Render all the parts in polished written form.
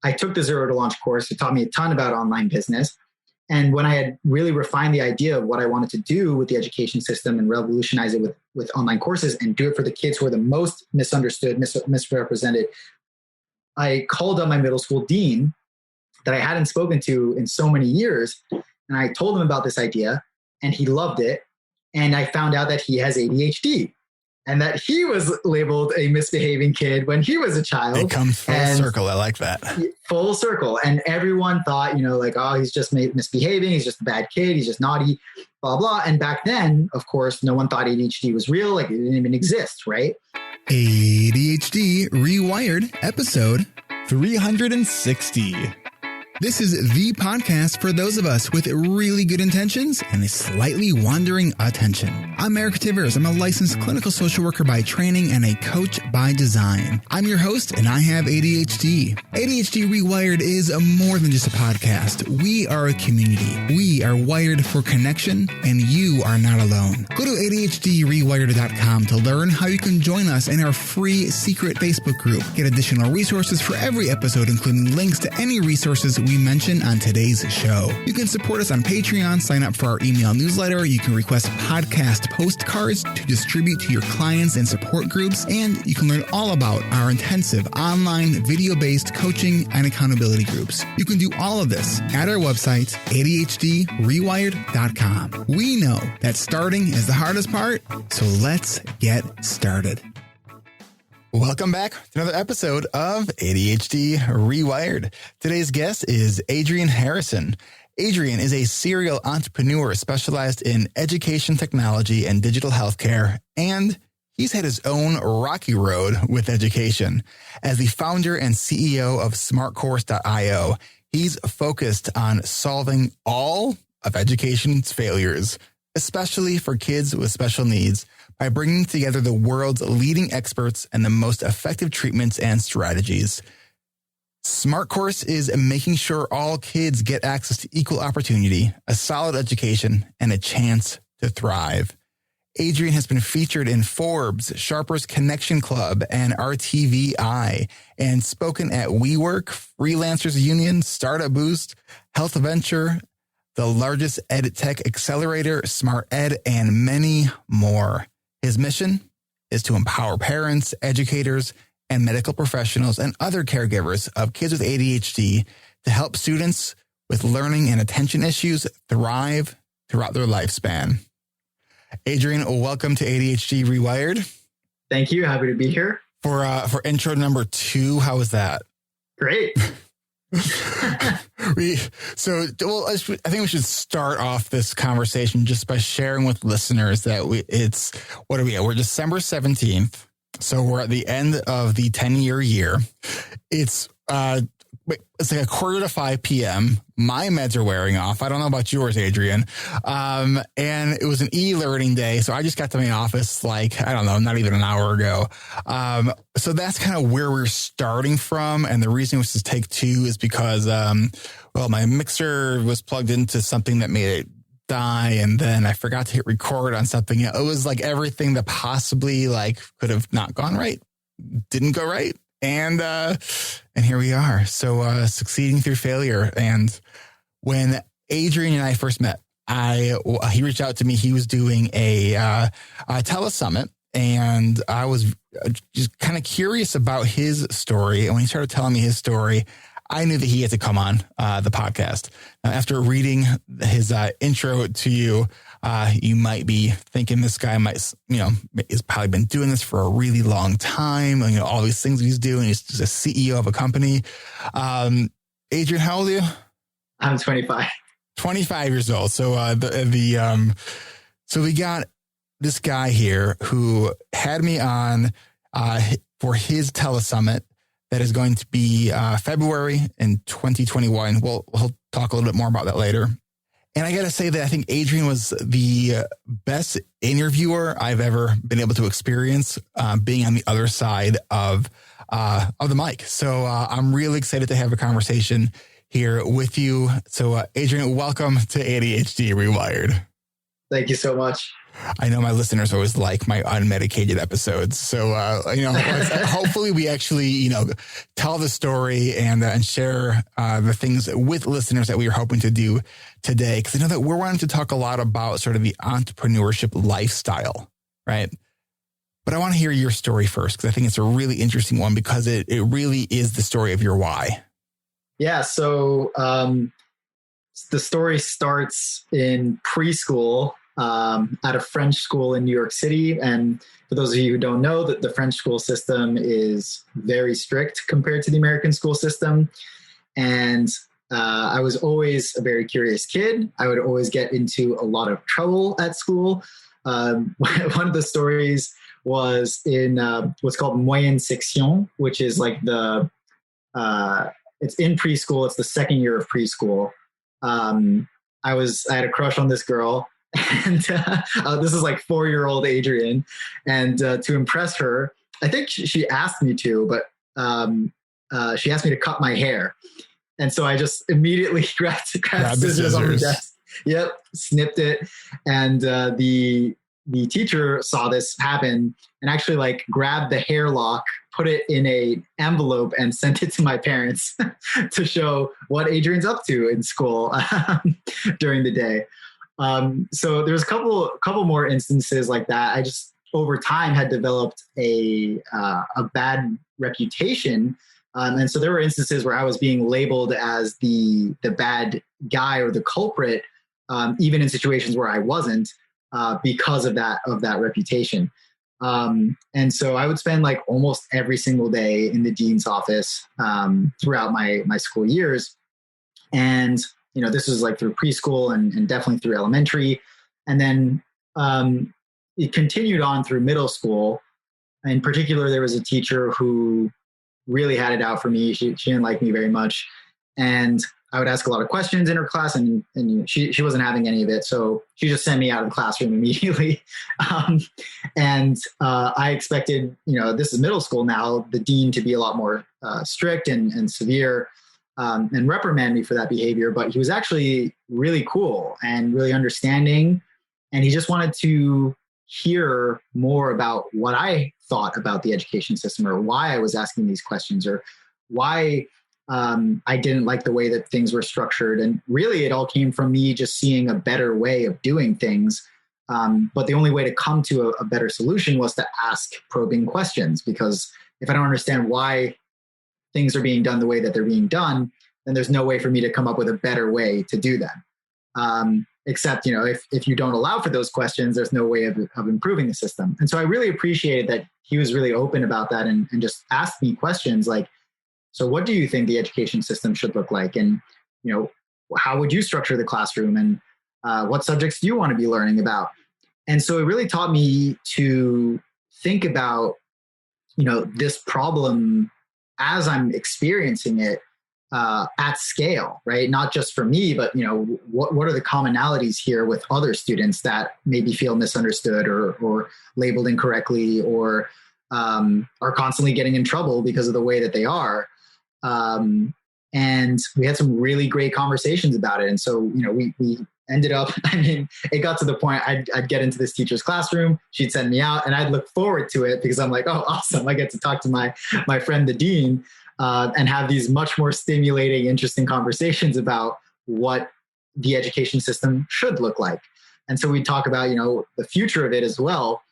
I took the Zero to Launch course. It taught me a ton about online business. And when I had really refined the idea of what I wanted to do with the education system and revolutionize it with online courses and do it for the kids who are the most misunderstood, misrepresented, I called up my middle school dean that I hadn't spoken to in so many years. And I told him about this idea and he loved it. And I found out that he has ADHD and that he was labeled a misbehaving kid when he was a child. It comes full circle. I like that. Full circle. And everyone thought, like, oh, he's just misbehaving. He's just a bad kid. He's just naughty, blah, blah. And back then, of course, no one thought ADHD was real. Like it didn't even exist, right? ADHD Rewired, episode 360. This is the podcast for those of us with really good intentions and a slightly wandering attention. I'm Eric Tivers. I'm a licensed clinical social worker by training and a coach by design. I'm your host and I have ADHD. ADHD Rewired is more than just a podcast. We are a community. We are wired for connection and you are not alone. Go to ADHDrewired.com to learn how you can join us in our free secret Facebook group. Get additional resources for every episode, including links to any resources we mention on today's show. You can support us on Patreon, sign up for our email newsletter. You can request podcast postcards to distribute to your clients and support groups. And you can learn all about our intensive online video-based coaching and accountability groups. You can do all of this at our website, ADHDrewired.com. We know that starting is the hardest part, so let's get started. Welcome back to another episode of ADHD Rewired. Today's guest is Adrien Harrison. Adrien is a serial entrepreneur specialized in education technology and digital healthcare, and he's had his own rocky road with education. As the founder and CEO of smartcourse.io, he's focused on solving all of education's failures, especially for kids with special needs, by bringing together the world's leading experts and the most effective treatments and strategies. SmartCourse is making sure all kids get access to equal opportunity, a solid education, and a chance to thrive. Adrien has been featured in Forbes, Sharper's Connection Club, and RTVI, and spoken at WeWork, Freelancers Union, Startup Boost, Health Venture, the largest ed tech accelerator, Smart Ed, and many more. His mission is to empower parents, educators, and medical professionals and other caregivers of kids with ADHD to help students with learning and attention issues thrive throughout their lifespan. Adrien, welcome to ADHD Rewired. Thank you. Happy to be here. For intro number 2, how was that? Great. I think we should start off this conversation just by sharing with listeners that we're December 17th. So we're at the end of the 10-year year. It's like 4:45 p.m. My meds are wearing off. I don't know about yours, Adrien. And it was an e-learning day. So I just got to my office not even an hour ago. So that's kind of where we're starting from. And the reason this is take 2 is because, my mixer was plugged into something that made it die. And then I forgot to hit record on something. It was like everything that possibly could have not gone right, didn't go right. And here we are. So succeeding through failure. And when Adrien and I first met, he reached out to me. He was doing a telesummit, and I was just kind of curious about his story. And when he started telling me his story, I knew that he had to come on the podcast. After reading his intro to you, you might be thinking this guy has probably been doing this for a really long time. All these things he's doing. He's just a CEO of a company. Adrien, how old are you? I'm 25. 25 years old. So so we got this guy here who had me on for his telesummit that is going to be February in 2021. We'll talk a little bit more about that later. And I got to say that I think Adrien was the best interviewer I've ever been able to experience, being on the other side of the mic. So I'm really excited to have a conversation here with you. So Adrien, welcome to ADHD Rewired. Thank you so much. I know my listeners always like my unmedicated episodes. So, hopefully we actually, tell the story and share the things with listeners that we are hoping to do today. Because I know that we're wanting to talk a lot about sort of the entrepreneurship lifestyle, right? But I want to hear your story first, because I think it's a really interesting one, because it really is the story of your why. Yeah. So the story starts in preschool at a French school in New York City. And for those of you who don't know, that the French school system is very strict compared to the American school system. And I was always a very curious kid. I would always get into a lot of trouble at school. One of the stories was in what's called moyenne section, which is like it's in preschool. It's the second year of preschool. I had a crush on this girl, and this is like 4-year-old Adrian. And to impress her, I think she asked me to, but she asked me to cut my hair. And so I just immediately grabbed scissors on the desk. Yep, snipped it. And the teacher saw this happen and actually like grabbed the hair lock, put it in a envelope and sent it to my parents to show what Adrian's up to in school during the day. So there's a couple more instances like that. I just over time had developed a bad reputation. And so there were instances where I was being labeled as the bad guy or the culprit, even in situations where I wasn't, because of that reputation. And so I would spend like almost every single day in the dean's office throughout my school years. And, this was like through preschool and definitely through elementary. And then it continued on through middle school. In particular, there was a teacher who really had it out for me. She didn't like me very much. And I would ask a lot of questions in her class, and she wasn't having any of it. So she just sent me out of the classroom immediately. And I expected, this is middle school now, the dean to be a lot more strict and severe and reprimand me for that behavior. But he was actually really cool and really understanding. And he just wanted to hear more about what I thought about the education system, or why I was asking these questions, or why I didn't like the way that things were structured. And really it all came from me just seeing a better way of doing things. But the only way to come to a better solution was to ask probing questions, because if I don't understand why things are being done the way that they're being done, then there's no way for me to come up with a better way to do them. Except, if you don't allow for those questions, there's no way of improving the system. And so I really appreciated that he was really open about that and just asked me questions like, so what do you think the education system should look like? And, how would you structure the classroom? And what subjects do you want to be learning about? And so it really taught me to think about, this problem as I'm experiencing it at scale, right? Not just for me, but, what are the commonalities here with other students that maybe feel misunderstood or labeled incorrectly, or are constantly getting in trouble because of the way that they are. And we had some really great conversations about it. And so, we ended up, it got to the point I'd get into this teacher's classroom, she'd send me out, and I'd look forward to it because I'm like, oh, awesome. I get to talk to my friend, the dean, and have these much more stimulating, interesting conversations about what the education system should look like. And so we talk about, the future of it as well.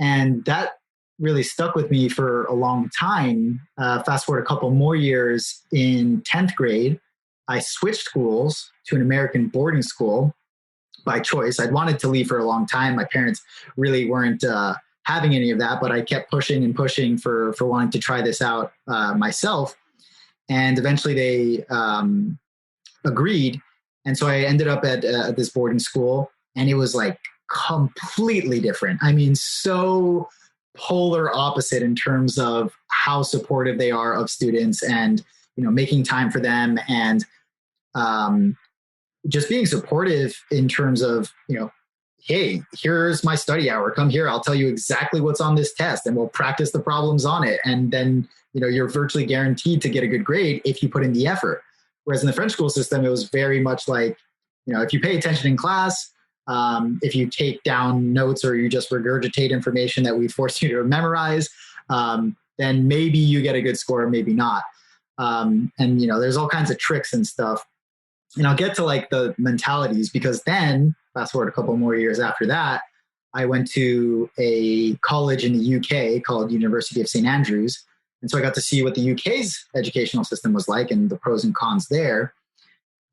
And that really stuck with me for a long time. Fast forward a couple more years, in 10th grade, I switched schools to an American boarding school by choice. I'd wanted to leave for a long time. My parents really weren't having any of that, but I kept pushing and pushing for wanting to try this out myself. And eventually they agreed. And so I ended up at this boarding school, and it was like completely different. So polar opposite in terms of how supportive they are of students, and making time for them, and just being supportive in terms of hey, here's my study hour, come here, I'll tell you exactly what's on this test, and we'll practice the problems on it, and then you're virtually guaranteed to get a good grade if you put in the effort. Whereas in the French school system, it was very much like, if you pay attention in class, If you take down notes or you just regurgitate information that we force you to memorize, then maybe you get a good score, maybe not. And there's all kinds of tricks and stuff. And I'll get to like the mentalities, because then fast forward a couple more years after that, I went to a college in the UK called University of St. Andrews. And so I got to see what the UK's educational system was like and the pros and cons there.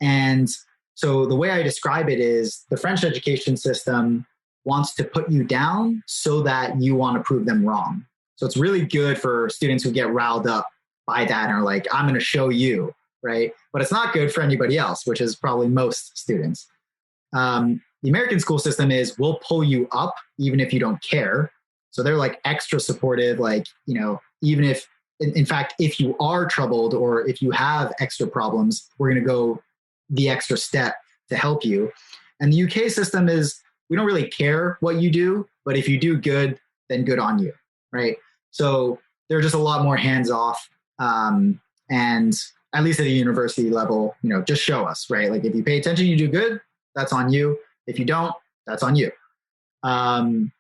And so the way I describe it is the French education system wants to put you down so that you want to prove them wrong. So it's really good for students who get riled up by that and are like, I'm going to show you, right? But it's not good for anybody else, which is probably most students. The American school system is, we'll pull you up even if you don't care. So they're like extra supportive, like, even if, in fact, if you are troubled or if you have extra problems, we're going to go the extra step to help you. And the UK system is, we don't really care what you do, but if you do good, then good on you, right? So they're just a lot more hands off. And at least at the university level, just show us, right? Like if you pay attention, you do good, that's on you. If you don't, that's on you. And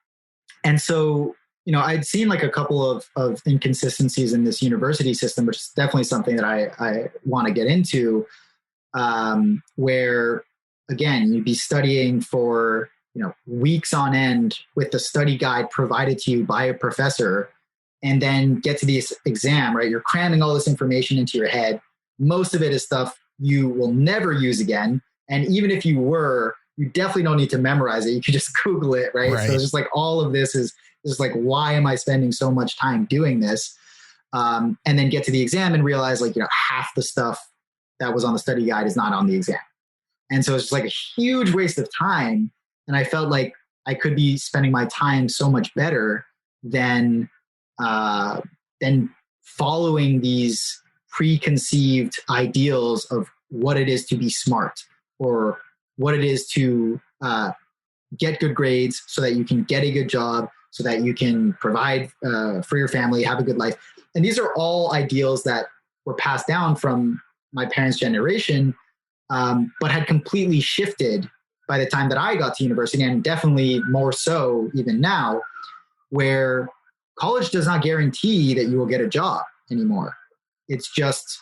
so, I'd seen like a couple of inconsistencies in this university system, which is definitely something that I want to get into, where, again, you'd be studying for, weeks on end with the study guide provided to you by a professor, and then get to this exam, right? You're cramming all this information into your head. Most of it is stuff you will never use again. And even if you were, you definitely don't need to memorize it. You could just Google it, right? So it's just like all of this is like, why am I spending so much time doing this? And then get to the exam and realize like, half the stuff that was on the study guide is not on the exam. And so it's just like a huge waste of time. And I felt like I could be spending my time so much better than following these preconceived ideals of what it is to be smart, or what it is to get good grades so that you can get a good job, so that you can provide for your family, have a good life. And these are all ideals that were passed down from my parents' generation, but had completely shifted by the time that I got to university, and definitely more so even now, where college does not guarantee that you will get a job anymore. It's just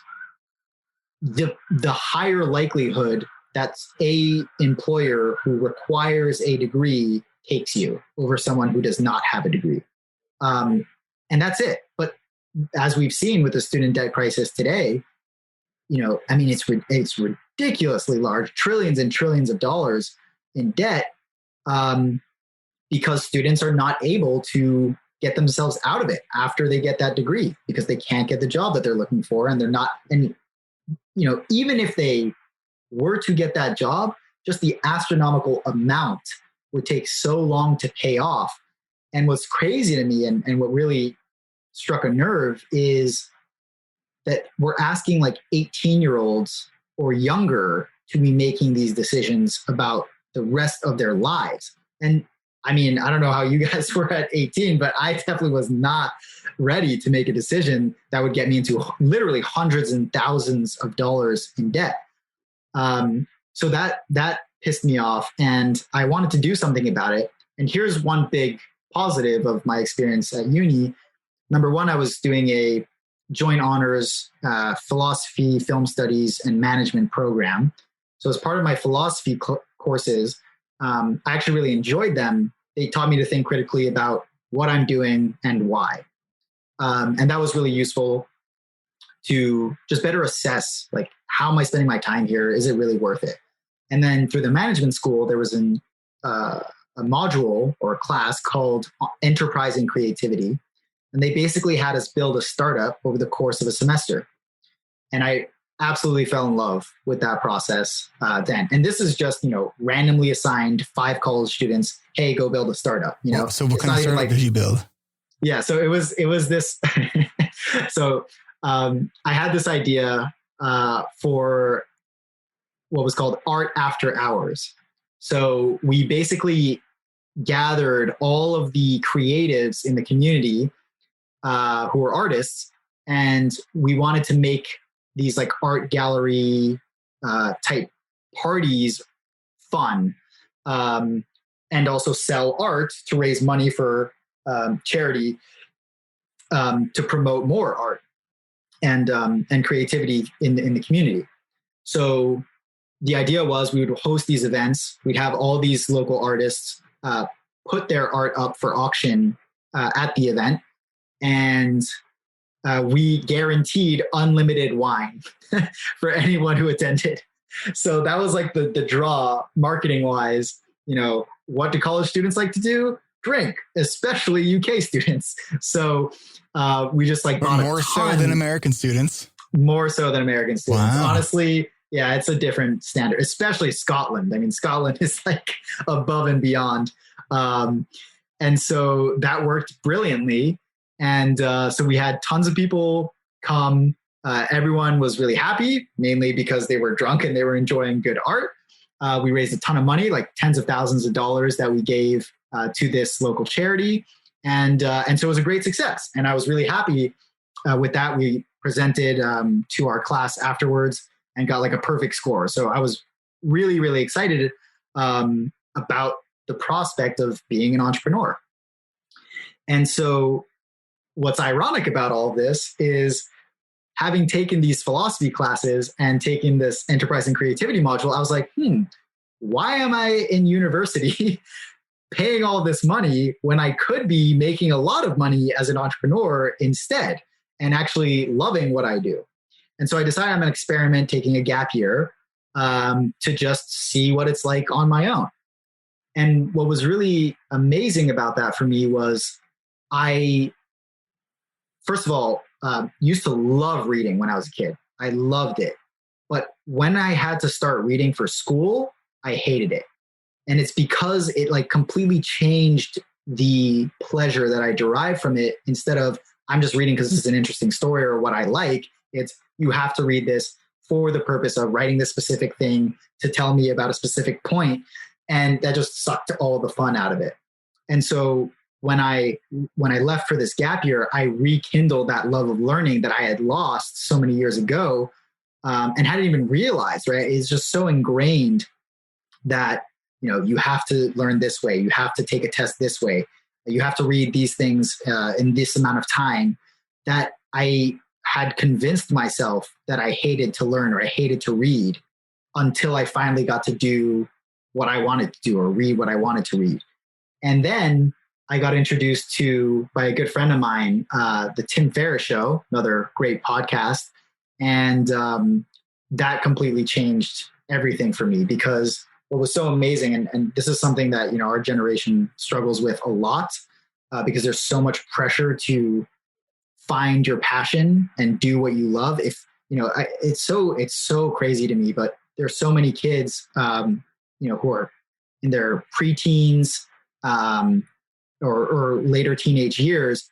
the higher likelihood that a employer who requires a degree takes you over someone who does not have a degree. And that's it. But as we've seen with the student debt crisis today, it's ridiculously large, trillions and trillions of dollars in debt, because students are not able to get themselves out of it after they get that degree, because they can't get the job that they're looking for. And they're not, and, even if they were to get that job, just the astronomical amount would take so long to pay off. And what's crazy to me, and what really struck a nerve, is that we're asking like 18-year-olds or younger to be making these decisions about the rest of their lives. And I don't know how you guys were at 18, but I definitely was not ready to make a decision that would get me into literally hundreds and thousands of dollars in debt. So that pissed me off, and I wanted to do something about it. And here's one big positive of my experience at uni. Number one, I was doing a joint honors philosophy, film studies, and management program. So as part of my philosophy courses, I actually really enjoyed them. They taught me to think critically about what I'm doing and why. And that was really useful to just better assess, like, how am I spending my time here? Is it really worth it? And then through the management school, there was a module or a class called Enterprise and Creativity. And they basically had us build a startup over the course of a semester. And I absolutely fell in love with that process then. And this is just, randomly assigned 5 college students, hey, go build a startup. Well, so what kind of startup did you build? Yeah, so it was this. So I had this idea for what was called Art After Hours. So we basically gathered all of the creatives in the community who were artists, and we wanted to make these like art gallery type parties fun. and also sell art to raise money for charity, to promote more art and creativity in the community. So the idea was we would host these events. We'd have all these local artists put their art up for auction at the event, and we guaranteed unlimited wine for anyone who attended. So that was like the draw marketing wise. What do college students like to do? Drink, especially UK students. So we just like bought more so than American students. More so than American students. Wow. Honestly, yeah, it's a different standard, especially Scotland. I mean, Scotland is like above and beyond. And so that worked brilliantly. And so we had tons of people come. Everyone was really happy, mainly because they were drunk and they were enjoying good art. We raised a ton of money, like tens of thousands of dollars that we gave to this local charity. And so it was a great success. And I was really happy with that. We presented to our class afterwards and got like a perfect score. So I was really, really excited about the prospect of being an entrepreneur. And so what's ironic about all of this is, having taken these philosophy classes and taking this enterprise and creativity module, I was like, why am I in university paying all this money when I could be making a lot of money as an entrepreneur instead and actually loving what I do? And so I decided I'm going to experiment taking a gap year to just see what it's like on my own. And what was really amazing about that for me was I, first of all, used to love reading when I was a kid. I loved it. But when I had to start reading for school, I hated it. And it's because it like completely changed the pleasure that I derived from it. Instead of I'm just reading because it's an interesting story or what I like, it's you have to read this for the purpose of writing this specific thing to tell me about a specific point. And that just sucked all the fun out of it. And so when I left for this gap year, I rekindled that love of learning that I had lost so many years ago, and hadn't even realized, right? It's just so ingrained that, you have to learn this way. You have to take a test this way. You have to read these things in this amount of time, that I had convinced myself that I hated to learn or I hated to read until I finally got to do what I wanted to do or read what I wanted to read. And then I got introduced to, by a good friend of mine, the Ferriss Show, another great podcast. And that completely changed everything for me, because what was so amazing, and this is something that, our generation struggles with a lot, because there's so much pressure to find your passion and do what you love. If, it's so crazy to me, but there's so many kids, who are in their preteens, or later teenage years,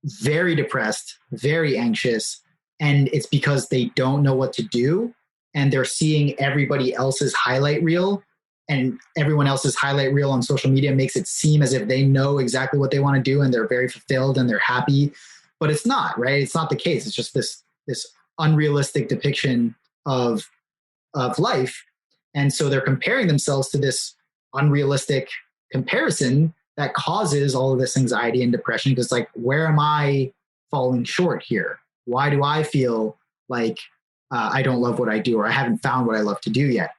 very depressed, very anxious. And it's because they don't know what to do. And they're seeing everybody else's highlight reel, and everyone else's highlight reel on social media makes it seem as if they know exactly what they want to do and they're very fulfilled and they're happy, but it's not, right? It's not the case. It's just this unrealistic depiction of life. And so they're comparing themselves to this unrealistic comparison that causes all of this anxiety and depression, because like, where am I falling short here? Why do I feel like I don't love what I do, or I haven't found what I love to do yet?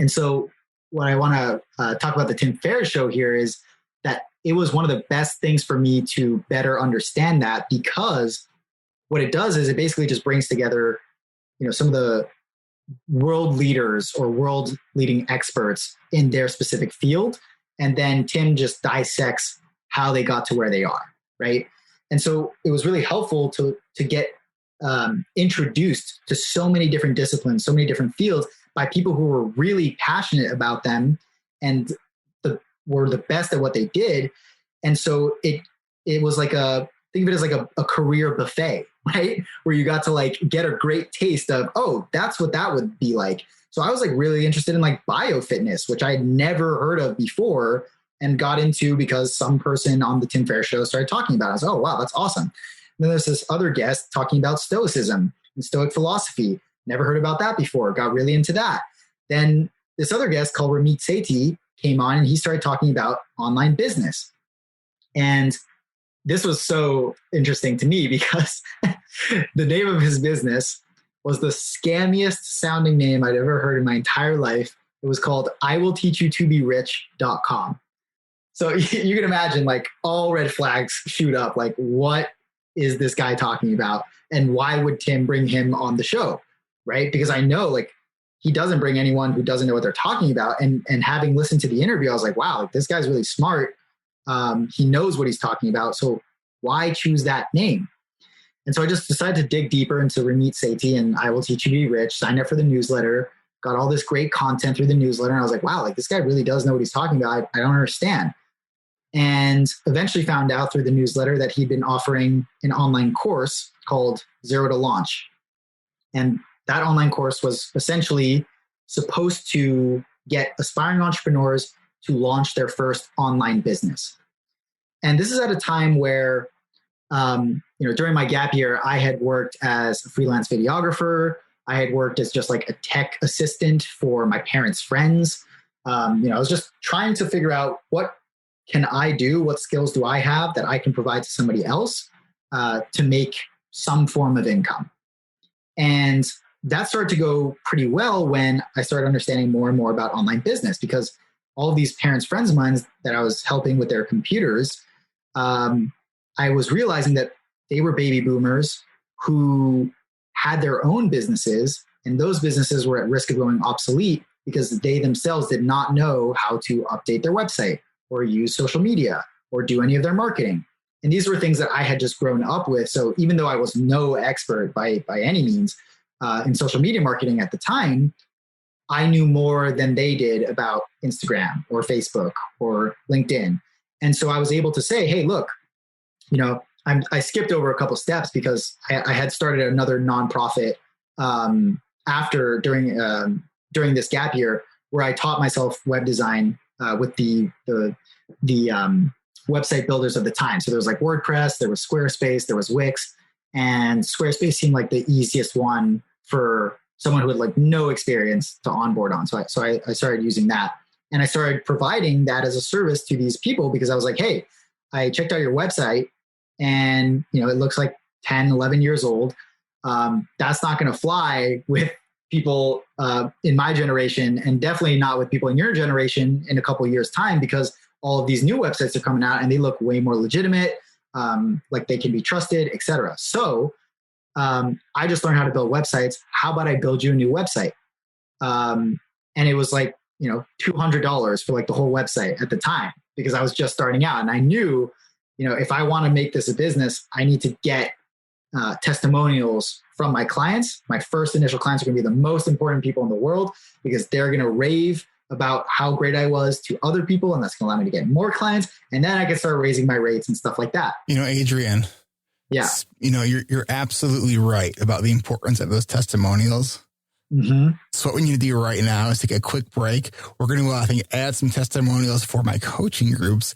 And so what I want to talk about the Ferriss Show here is that it was one of the best things for me to better understand that, because what it does is it basically just brings together, some of the world leaders or world leading experts in their specific field. And then Tim just dissects how they got to where they are, right? And so it was really helpful to get introduced to so many different disciplines, so many different fields by people who were really passionate about them and were the best at what they did. And so it was like think of it as like a career buffet, right? Where you got to like get a great taste of, oh, that's what that would be like. So I was like really interested in like biofitness, which I had never heard of before, and got into because some person on the Ferriss Show started talking about it. I was like, oh, wow, that's awesome. And then there's this other guest talking about stoicism and Stoic philosophy. Never heard about that before. Got really into that. Then this other guest called Ramit Sethi came on and he started talking about online business. And this was so interesting to me because the name of his business was the scammiest sounding name I'd ever heard in my entire life. It was called iwillteachyoutoberich.com. So you can imagine like all red flags shoot up. Like, what is this guy talking about? And why would Tim bring him on the show? Right? Because I know like he doesn't bring anyone who doesn't know what they're talking about. And having listened to the interview, I was like, wow, like, this guy's really smart. He knows what he's talking about. So why choose that name? And so I just decided to dig deeper into Ramit Sethi and I Will Teach You to Be Rich, signed up for the newsletter, got all this great content through the newsletter. And I was like, wow, like this guy really does know what he's talking about. I don't understand. And eventually found out through the newsletter that he'd been offering an online course called Zero to Launch. And that online course was essentially supposed to get aspiring entrepreneurs to launch their first online business. And this is at a time where, during my gap year, I had worked as a freelance videographer. I had worked as just like a tech assistant for my parents' friends. I was just trying to figure out what can I do? What skills do I have that I can provide to somebody else to make some form of income? And that started to go pretty well when I started understanding more and more about online business, because all of these parents, friends of mine that I was helping with their computers, I was realizing that they were baby boomers who had their own businesses, and those businesses were at risk of going obsolete because they themselves did not know how to update their website or use social media or do any of their marketing. And these were things that I had just grown up with. So even though I was no expert by any means in social media marketing at the time, I knew more than they did about Instagram or Facebook or LinkedIn. And so I was able to say, hey, look, I skipped over a couple steps because I had started another nonprofit during this gap year where I taught myself web design with the website builders of the time. So there was like WordPress, there was Squarespace, there was Wix, and Squarespace seemed like the easiest one for someone who had like no experience to onboard on. So I started using that, and I started providing that as a service to these people because I was like, hey, I checked out your website and it looks like 10, 11 years old. That's not going to fly with people in my generation, and definitely not with people in your generation in a couple of years' time, because all of these new websites are coming out and they look way more legitimate, like they can be trusted, etc. So I just learned how to build websites. How about I build you a new website? And it was like, $200 for like the whole website at the time, because I was just starting out. And I knew, if I want to make this a business, I need to get testimonials from my clients. My first initial clients are going to be the most important people in the world, because they're going to rave about how great I was to other people. And that's going to allow me to get more clients. And then I can start raising my rates and stuff like that. Adrian, yeah, you're absolutely right about the importance of those testimonials. Mm-hmm. So what we need to do right now is take a quick break. We're going to, add some testimonials for my coaching groups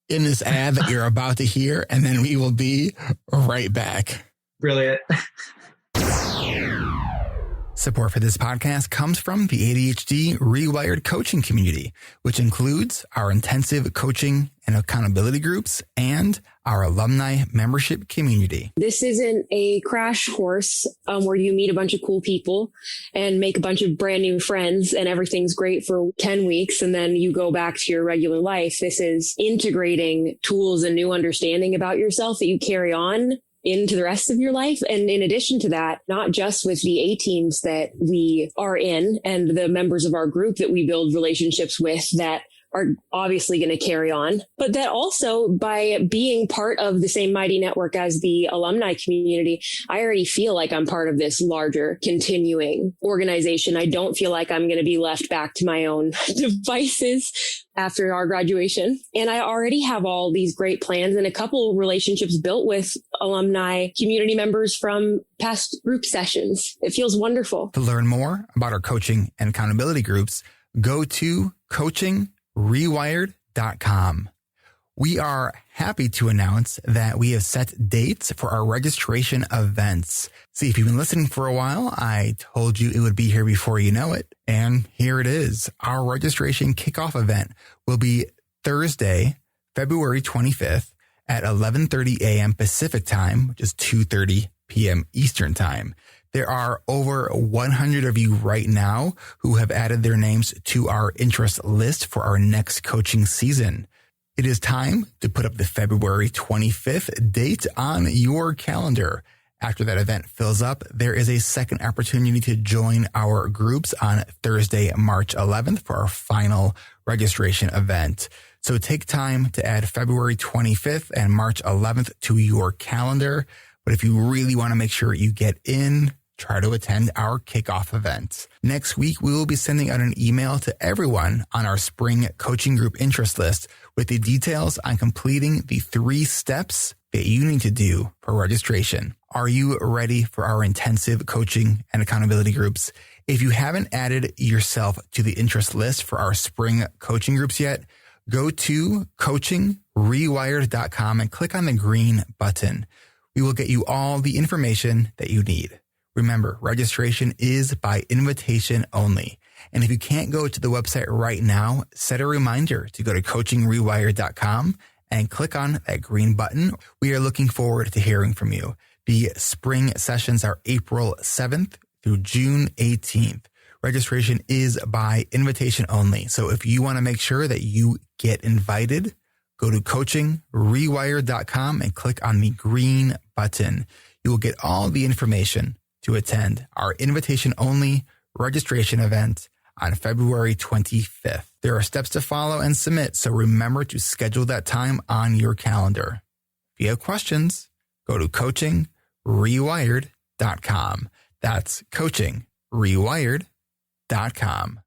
in this ad that you're about to hear, and then we will be right back. Brilliant. Support for this podcast comes from the ADHD reWired coaching community, which includes our intensive coaching and accountability groups and our alumni membership community. This isn't a crash course where you meet a bunch of cool people and make a bunch of brand new friends and everything's great for 10 weeks and then you go back to your regular life. This is integrating tools and new understanding about yourself that you carry on into the rest of your life. And in addition to that, not just with the A teams that we are in and the members of our group that we build relationships with that are obviously going to carry on, but that also by being part of the same mighty network as the alumni community, I already feel like I'm part of this larger continuing organization. I don't feel like I'm going to be left back to my own devices after our graduation. And I already have all these great plans and a couple relationships built with alumni community members from past group sessions. It feels wonderful. To learn more about our coaching and accountability groups, go to coachingrewired.com. we are happy to announce that we have set dates for our registration events. See, if you've been listening for a while, I told you it would be here before you know it. And here it is. Our registration kickoff event will be Thursday, February 25th at 11:30 a.m. Pacific time, which is 2:30 p.m. Eastern time. There are over 100 of you right now who have added their names to our interest list for our next coaching season. It is time to put up the February 25th date on your calendar. After that event fills up, there is a second opportunity to join our groups on Thursday, March 11th for our final registration event. So take time to add February 25th and March 11th to your calendar. But if you really want to make sure you get in, try to attend our kickoff event. Next week, we will be sending out an email to everyone on our spring coaching group interest list with the details on completing the 3 steps that you need to do for registration. Are you ready for our intensive coaching and accountability groups? If you haven't added yourself to the interest list for our spring coaching groups yet, go to coachingrewired.com and click on the green button. We will get you all the information that you need. Remember, registration is by invitation only. And if you can't go to the website right now, set a reminder to go to coachingrewired.com and click on that green button. We are looking forward to hearing from you. The spring sessions are April 7th through June 18th. Registration is by invitation only. So if you want to make sure that you get invited, go to coachingrewired.com and click on the green button. You will get all the information to attend our invitation-only registration event on February 25th. There are steps to follow and submit, so remember to schedule that time on your calendar. If you have questions, go to coachingrewired.com. That's coachingrewired.com.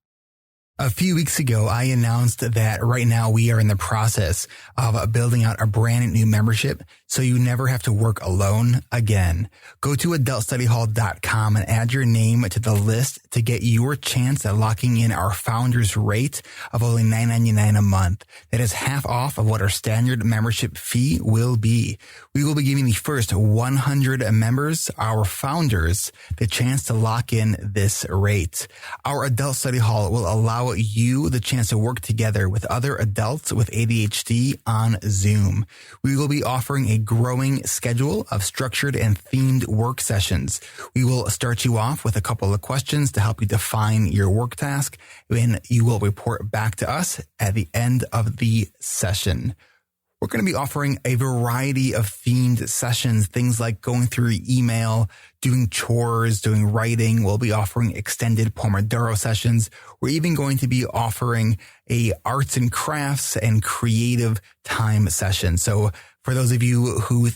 A few weeks ago, I announced that right now we are in the process of building out a brand new membership so you never have to work alone again. Go to adultstudyhall.com and add your name to the list to get your chance at locking in our founder's rate of only $9.99 a month. That is half off of what our standard membership fee will be. We will be giving the first 100 members, our founders, the chance to lock in this rate. Our Adult Study Hall will allow you the chance to work together with other adults with ADHD on Zoom. We will be offering a growing schedule of structured and themed work sessions. We will start you off with a couple of questions to help you define your work task, and you will report back to us at the end of the session. We're going to be offering a variety of themed sessions, things like going through email, doing chores, doing writing. We'll be offering extended Pomodoro sessions. We're even going to be offering a arts and crafts and creative time session. So for those of you who,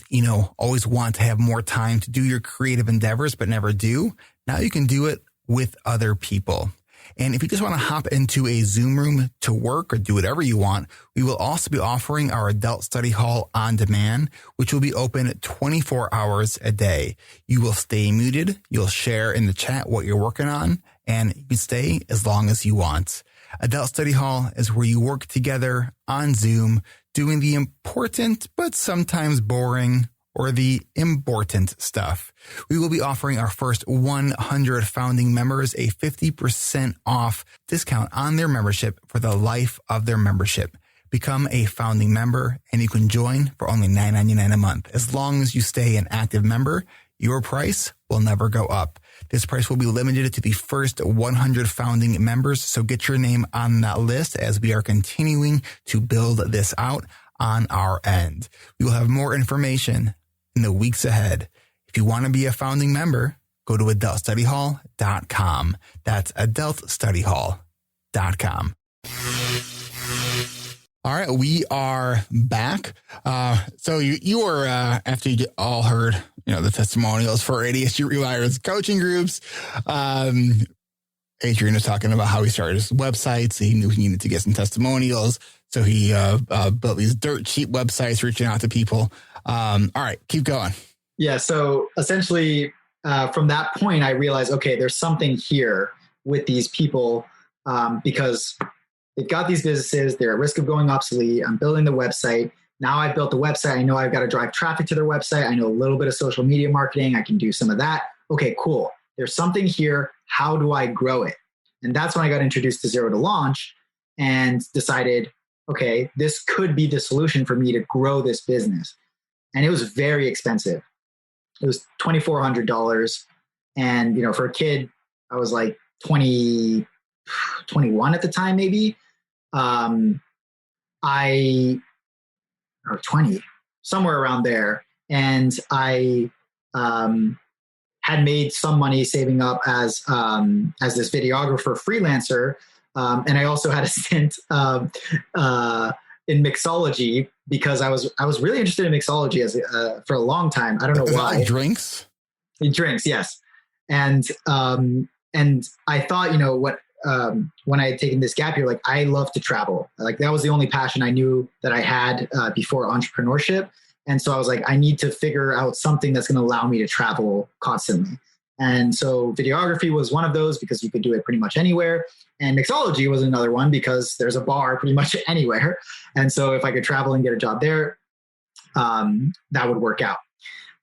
always want to have more time to do your creative endeavors, but never do, now you can do it with other people. And if you just want to hop into a Zoom room to work or do whatever you want, we will also be offering our Adult Study Hall on demand, which will be open 24 hours a day. You will stay muted. You'll share in the chat what you're working on, and you can stay as long as you want. Adult Study Hall is where you work together on Zoom, doing the important but sometimes boring or the important stuff. We will be offering our first 100 founding members a 50% off discount on their membership for the life of their membership. Become a founding member and you can join for only $9.99 a month. As long as you stay an active member, your price will never go up. This price will be limited to the first 100 founding members, so get your name on that list as we are continuing to build this out on our end. We will have more information in the weeks ahead. If you want to be a founding member, go to adultstudyhall.com. That's adultstudyhall.com. All right, we are back. So you were, after you all heard, the testimonials for ADHD reWired's coaching groups, Adrian was talking about how he started his websites. He knew he needed to get some testimonials. So he built these dirt cheap websites, reaching out to people. All right, keep going. Yeah. So essentially, from that point, I realized, okay, there's something here with these people because they've got these businesses. They're at risk of going obsolete. I'm building the website. Now I've built the website. I know I've got to drive traffic to their website. I know a little bit of social media marketing. I can do some of that. Okay, cool. There's something here. How do I grow it? And that's when I got introduced to Zero to Launch and decided, okay, this could be the solution for me to grow this business. And it was very expensive. It was $2,400. And, you know, for a kid, I was like 21 at the time, maybe. Or 20, somewhere around there. And I had made some money saving up as this videographer freelancer. And I also had a stint in mixology because I was really interested in mixology for a long time. I don't know why. Like drinks? Drinks, yes. And I thought, you know, when I had taken this gap year, like I love to travel. Like that was the only passion I knew that I had before entrepreneurship. And so I was like, I need to figure out something that's going to allow me to travel constantly. And so videography was one of those because you could do it pretty much anywhere. And mixology was another one because there's a bar pretty much anywhere. And so if I could travel and get a job there, that would work out.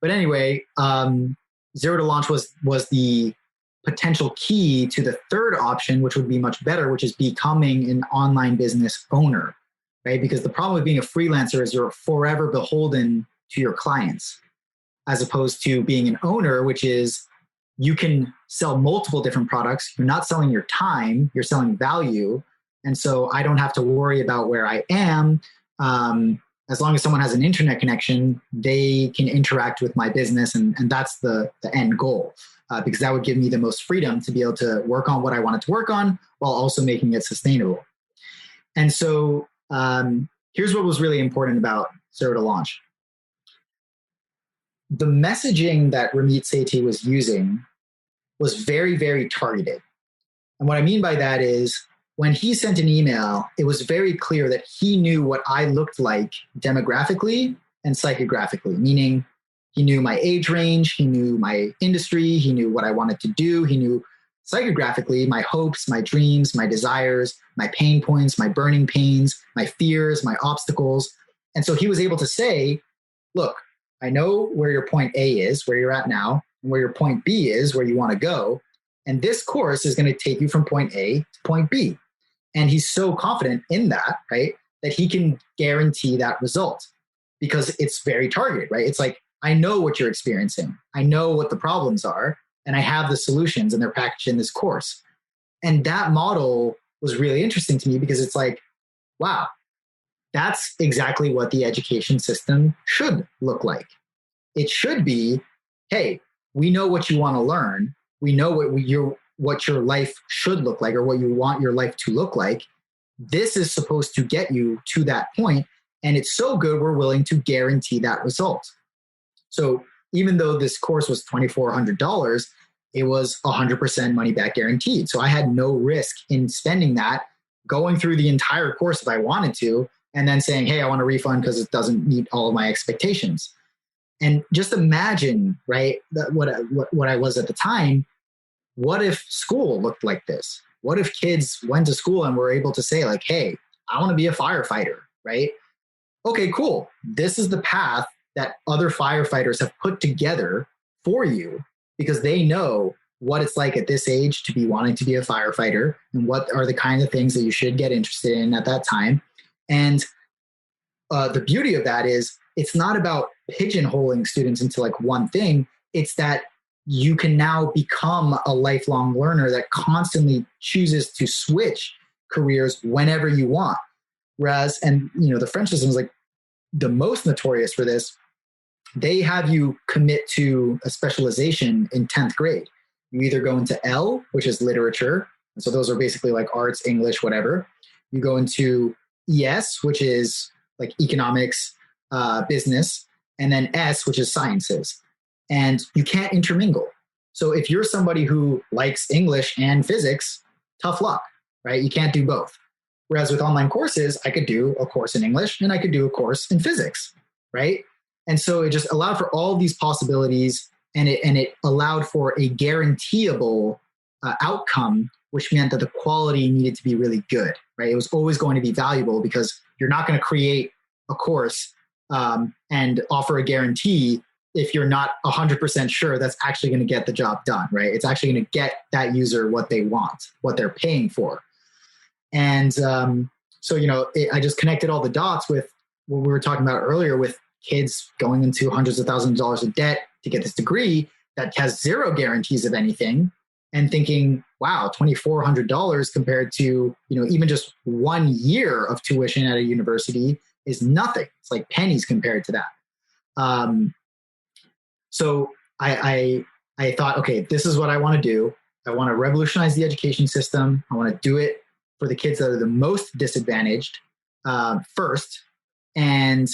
But anyway, Zero to Launch was the potential key to the third option, which would be much better, which is becoming an online business owner, right? Because the problem with being a freelancer is you're forever beholden to your clients, as opposed to being an owner, which is you can sell multiple different products. You're not selling your time, you're selling value. And so I don't have to worry about where I am. As long as someone has an internet connection, they can interact with my business. And that's the end goal. Because that would give me the most freedom to be able to work on what I wanted to work on while also making it sustainable. And so here's what was really important about Zero to Launch. The messaging that Ramit Sethi was using was very, very targeted. And what I mean by that is when he sent an email, it was very clear that he knew what I looked like demographically and psychographically, meaning he knew my age range, he knew my industry, he knew what I wanted to do, he knew psychographically my hopes, my dreams, my desires, my pain points, my burning pains, my fears, my obstacles. And so he was able to say, look, I know where your point A is, where you're at now, and where your point B is, where you want to go. And this course is going to take you from point A to point B. And he's so confident in that, right, that he can guarantee that result because it's very targeted, right? It's like, I know what you're experiencing. I know what the problems are, and I have the solutions, and they're packaged in this course. And that model was really interesting to me because it's like, wow, that's exactly what the education system should look like. It should be, hey, we know what you want to learn. We know what your life should look like or what you want your life to look like. This is supposed to get you to that point, and it's so good we're willing to guarantee that result. So even though this course was $2,400, it was 100% money back guaranteed. So I had no risk in spending that, going through the entire course if I wanted to, and then saying, hey, I want a refund because it doesn't meet all of my expectations. And just imagine, right, what I was at the time. What if school looked like this? What if kids went to school and were able to say like, hey, I want to be a firefighter, right? Okay, cool. This is the path that other firefighters have put together for you because they know what it's like at this age to be wanting to be a firefighter and what are the kinds of things that you should get interested in at that time. And the beauty of that is it's not about pigeonholing students into like one thing. It's that you can now become a lifelong learner that constantly chooses to switch careers whenever you want. Whereas, and you know, the French system is like the most notorious for this. They have you commit to a specialization in 10th grade. You either go into L, which is literature. And so those are basically like arts, English, whatever. You go into ES, which is like economics, business, and then S, which is sciences. And you can't intermingle. So if you're somebody who likes English and physics, tough luck, right? You can't do both. Whereas with online courses, I could do a course in English and I could do a course in physics, right? And so it just allowed for all these possibilities, and it allowed for a guaranteeable outcome, which meant that the quality needed to be really good, right? It was always going to be valuable because you're not going to create a course and offer a guarantee if you're not 100% sure that's actually going to get the job done, right? It's actually going to get that user what they want, what they're paying for. And so, I just connected all the dots with what we were talking about earlier with kids going into hundreds of thousands of dollars of debt to get this degree that has zero guarantees of anything, and thinking, wow, $2,400 compared to, even just 1 year of tuition at a university is nothing. It's like pennies compared to that. So I thought, okay, this is what I want to do. I want to revolutionize the education system. I want to do it for the kids that are the most disadvantaged first. And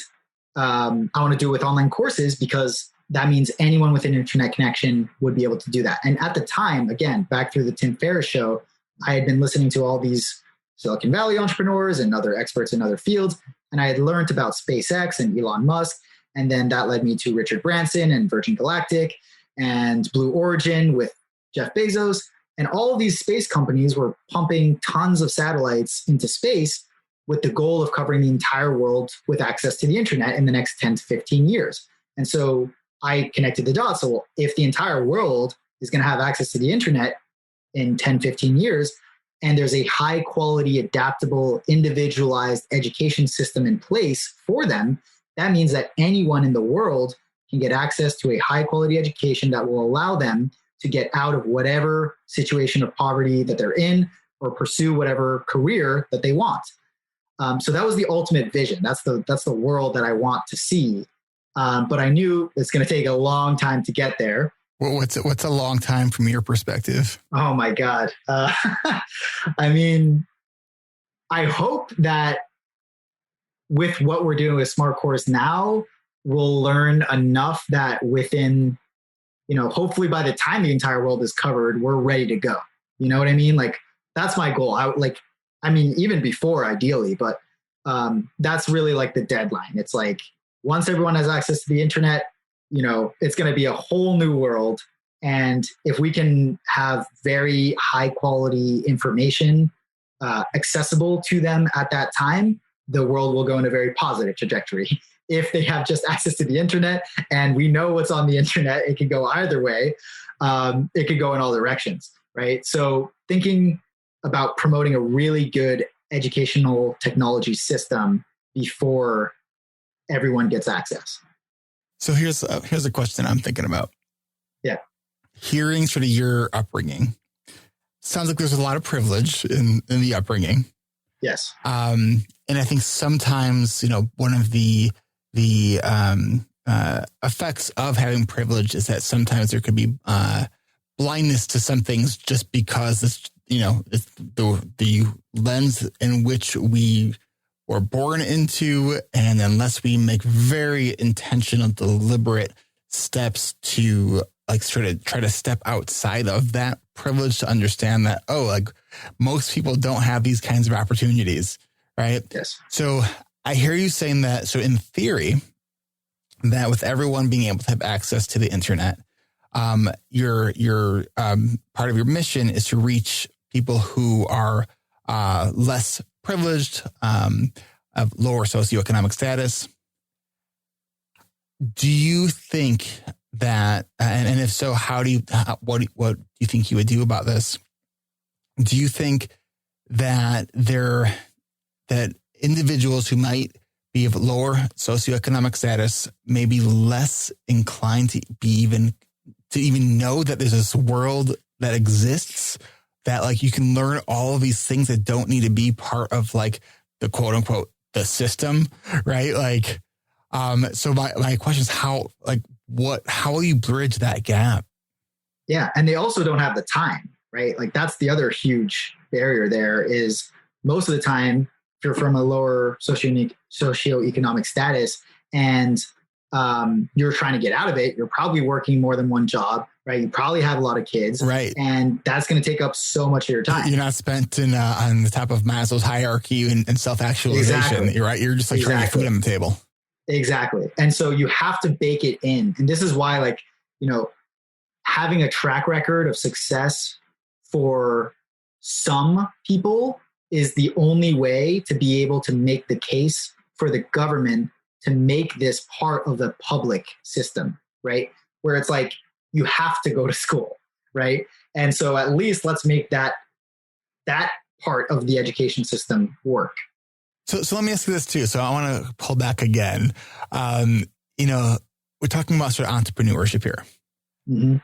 I want to do it with online courses because that means anyone with an internet connection would be able to do that. And at the time, again, back through the Ferriss Show, I had been listening to all these Silicon Valley entrepreneurs and other experts in other fields. And I had learned about SpaceX and Elon Musk. And then that led me to Richard Branson and Virgin Galactic and Blue Origin with Jeff Bezos. And all of these space companies were pumping tons of satellites into space with the goal of covering the entire world with access to the internet in the next 10 to 15 years. And so I connected the dots. So if the entire world is going to have access to the internet in 10, 15 years, and there's a high quality, adaptable, individualized education system in place for them, that means that anyone in the world can get access to a high quality education that will allow them to get out of whatever situation of poverty that they're in or pursue whatever career that they want. So that was the ultimate vision. That's the world that I want to see. But I knew it's going to take a long time to get there. Well, what's a long time from your perspective? Oh my God. I mean, I hope that with what we're doing with Smart Course now, we'll learn enough that within, hopefully by the time the entire world is covered, we're ready to go. You know what I mean? Like, that's my goal. Even before ideally, but that's really like the deadline. It's like, once everyone has access to the internet, it's going to be a whole new world. And if we can have very high quality information accessible to them at that time, the world will go in a very positive trajectory. If they have just access to the internet and we know what's on the internet, it can go either way. It could go in all directions, right? So thinking about promoting a really good educational technology system before everyone gets access. So here's a question I'm thinking about. Yeah. Hearing sort of your upbringing, sounds like there's a lot of privilege in the upbringing. Yes. And I think sometimes, one of the effects of having privilege is that sometimes there could be blindness to some things just because it's the lens in which we were born into, and unless we make very intentional, deliberate steps to sort of try to step outside of that privilege to understand that, most people don't have these kinds of opportunities, right? Yes. So I hear you saying that. So in theory, that with everyone being able to have access to the internet, your part of your mission is to reach people who are less privileged, of lower socioeconomic status. Do you think that, and if so, what do you think you would do about this? Do you think that that individuals who might be of lower socioeconomic status may be less inclined to even know that there's this world that exists, that you can learn all of these things that don't need to be part of the quote unquote the system, right? So my question is how will you bridge that gap? Yeah. And they also don't have the time, right? That's the other huge barrier there is most of the time, if you're from a lower socioeconomic status and you're trying to get out of it, you're probably working more than one job, right? You probably have a lot of kids, right? And that's going to take up so much of your time. You're not spent on the top of Maslow's hierarchy and self-actualization. Exactly. You're right. You're just trying to get food on the table. Exactly. And so you have to bake it in. And this is why, having a track record of success for some people is the only way to be able to make the case for the government to make this part of the public system, right? Where it's like, you have to go to school, right? And so at least let's make that part of the education system work. So let me ask you this too. So I want to pull back again. We're talking about sort of entrepreneurship here. Mm-hmm.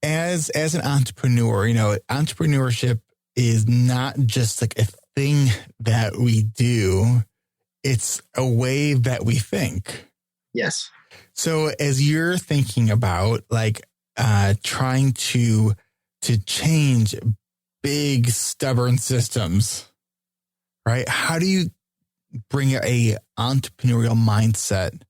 As an entrepreneur, entrepreneurship is not just like a thing that we do. It's a way that we think. Yes. So as you're thinking about trying to change big, stubborn systems, right? How do you bring a entrepreneurial mindset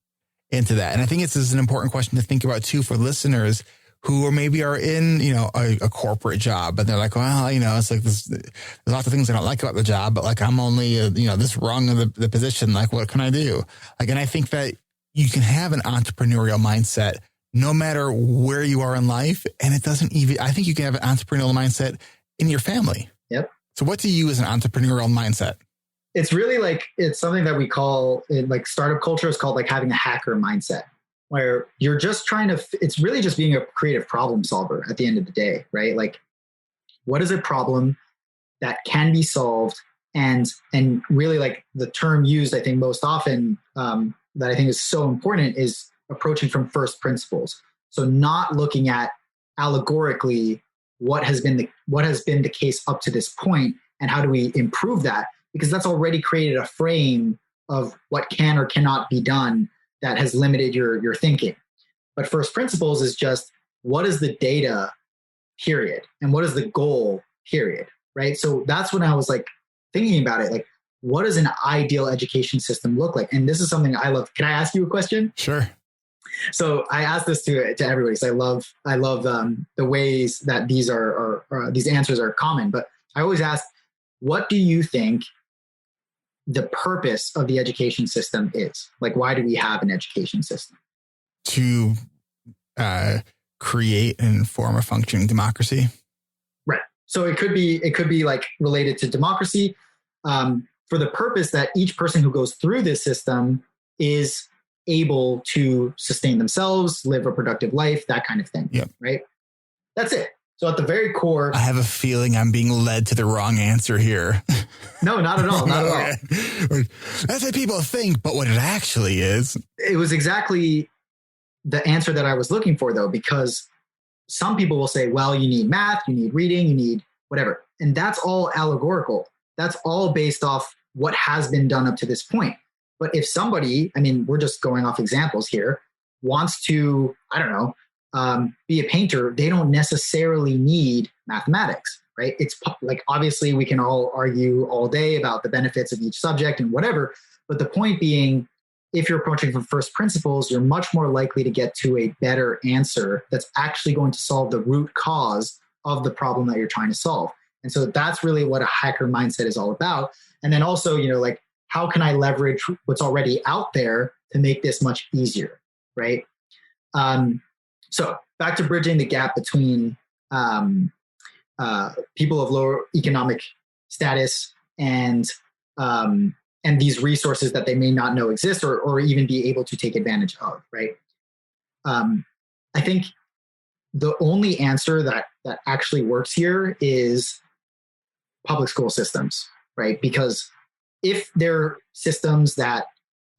into that? And I think this is an important question to think about too for listeners who are in, a corporate job, but they're like, well, it's like this, there's lots of things I don't like about the job, but like, I'm only, this rung of the position. Like, what can I do? And I think that you can have an entrepreneurial mindset no matter where you are in life. And I think you can have an entrepreneurial mindset in your family. Yep. So what do you as an entrepreneurial mindset? It's really it's something that we call in startup culture is called having a hacker mindset, where you're just it's really just being a creative problem solver at the end of the day, right? What is a problem that can be solved? And really the term used, I think most often that I think is so important is approaching from first principles. So not looking at allegorically what has been the case up to this point and how do we improve that? Because that's already created a frame of what can or cannot be done that has limited your thinking. But first principles is just, what is the data, period? And what is the goal, period? Right? So that's when I was thinking about it, what does an ideal education system look like? And this is something I love. Can I ask you a question? Sure. So I ask this to everybody. So I love the ways that these these answers are common, but I always ask, what do you think the purpose of the education system is? Why do we have an education system? To create and form a functioning democracy. Right. So it could be related to democracy, for the purpose that each person who goes through this system is able to sustain themselves, live a productive life, that kind of thing. Yep. Right. That's it. So at the very core, I have a feeling I'm being led to the wrong answer here. No, not at all. Not at all. That's what people think, but what it actually is. It was exactly the answer that I was looking for, though, because some people will say, well, you need math, you need reading, you need whatever. And that's all allegorical. That's all based off what has been done up to this point. But if somebody, we're just going off examples here, wants to, be a painter, they don't necessarily need mathematics, right? It's obviously we can all argue all day about the benefits of each subject and whatever. But the point being, if you're approaching from first principles, you're much more likely to get to a better answer that's actually going to solve the root cause of the problem that you're trying to solve. And so that's really what a hacker mindset is all about. And then also, how can I leverage what's already out there to make this much easier, right? So back to bridging the gap between people of lower economic status and these resources that they may not know exist or even be able to take advantage of, right? I think the only answer that actually works here is public school systems, right? Because if they're systems that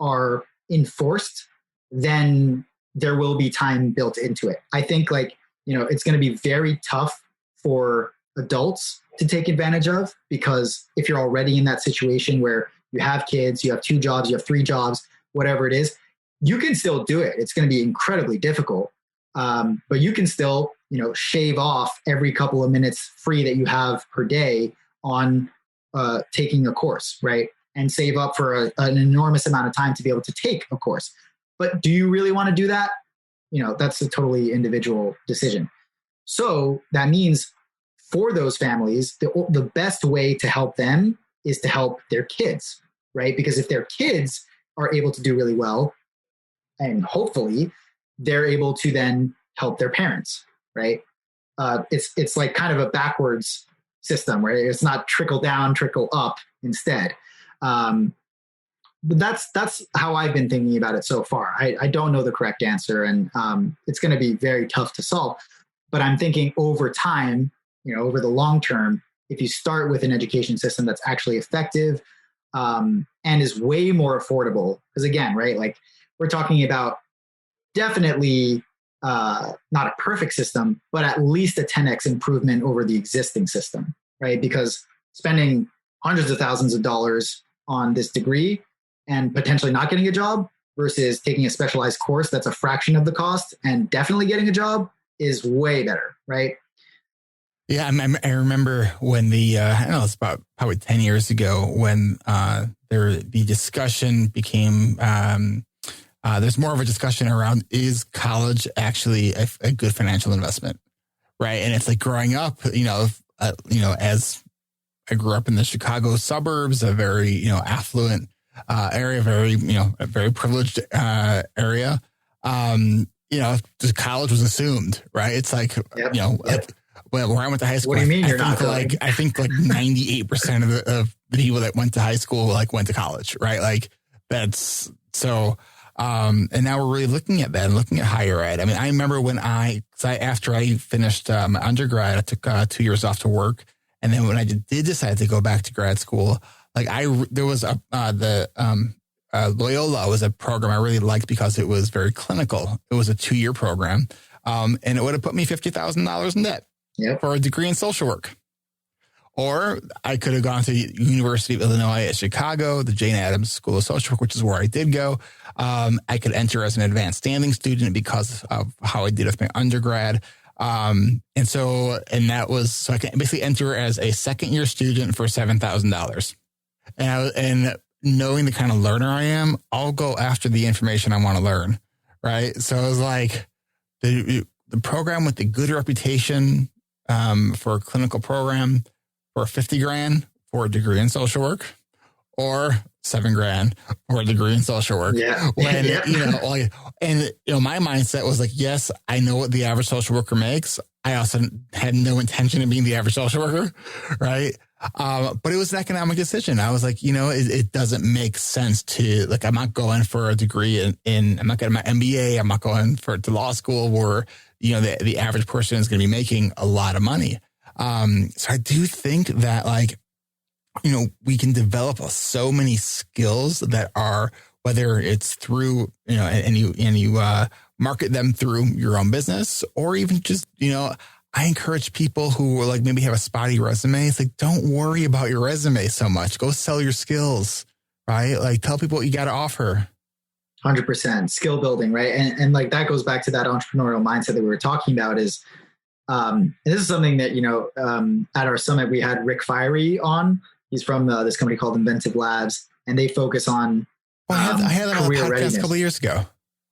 are enforced, then there will be time built into it. I think it's going to be very tough for adults to take advantage of, because if you're already in that situation where you have kids, you have 2 jobs, you have 3 jobs, whatever it is, you can still do it. It's going to be incredibly difficult. But you can still, shave off every couple of minutes free that you have per day on taking a course, right? And save up for an enormous amount of time to be able to take a course. But do you really want to do that? That's a totally individual decision. So that means for those families, the best way to help them is to help their kids, right? Because if their kids are able to do really well, and hopefully they're able to then help their parents, right? It's like kind of a backwards system, right? It's not trickle down, trickle up instead. but that's how I've been thinking about it so far. I don't know the correct answer, and it's going to be very tough to solve. But I'm thinking over time, over the long term, if you start with an education system that's actually effective and is way more affordable, because again, right, like we're talking about definitely not a perfect system, but at least a 10x improvement over the existing system, right? Because spending hundreds of thousands of dollars on this degree and potentially not getting a job versus taking a specialized course that's a fraction of the cost and definitely getting a job is way better, right? Yeah, I remember when I don't know, it's about probably 10 years ago when the discussion became, there's more of a discussion around, is college actually a good financial investment, right? And it's like growing up, as I grew up in the Chicago suburbs, a very, affluent area, a very privileged area. The college was assumed, right? It's like, yep. Where I went to high school, what do you mean you're not I think 98% of the people that went to high school went to college, right? Like that's so. And now we're really looking at that and looking at higher ed. I mean, I remember when after I finished my undergrad, I took 2 years off to work, and then when I did decide to go back to grad school, there was Loyola was a program I really liked because it was very clinical. It was a 2-year program, and it would have put me $50,000 in debt. Yep. For a degree in social work. Or I could have gone to the University of Illinois at Chicago, the Jane Addams School of Social Work, which is where I did go. I could enter as an advanced standing student because of how I did with my undergrad. So I can basically enter as a second-year student for $7,000. And knowing the kind of learner I am, I'll go after the information I want to learn, right? So it was like the program with the good reputation for a clinical program for $50,000 for a degree in social work, or $7,000 for a degree in social work. Yeah. When, my mindset was like, yes, I know what the average social worker makes. I also had no intention of being the average social worker. Right. But it was an economic decision. I was like, it doesn't make sense to I'm not going for a degree I'm not getting my MBA. I'm not going to law school where, the average person is going to be making a lot of money. So I do think that we can develop so many skills that are, whether it's through, and you market them through your own business, or even just, I encourage people who maybe have a spotty resume. It's don't worry about your resume so much. Go sell your skills, right? Tell people what you got to offer. 100% skill building, right? And that goes back to that entrepreneurial mindset that we were talking about is, and this is something that, at our summit, we had Rick Fiery on. He's from this company called Inventive Labs, and they focus on I had them on the podcast readiness. a couple of years ago.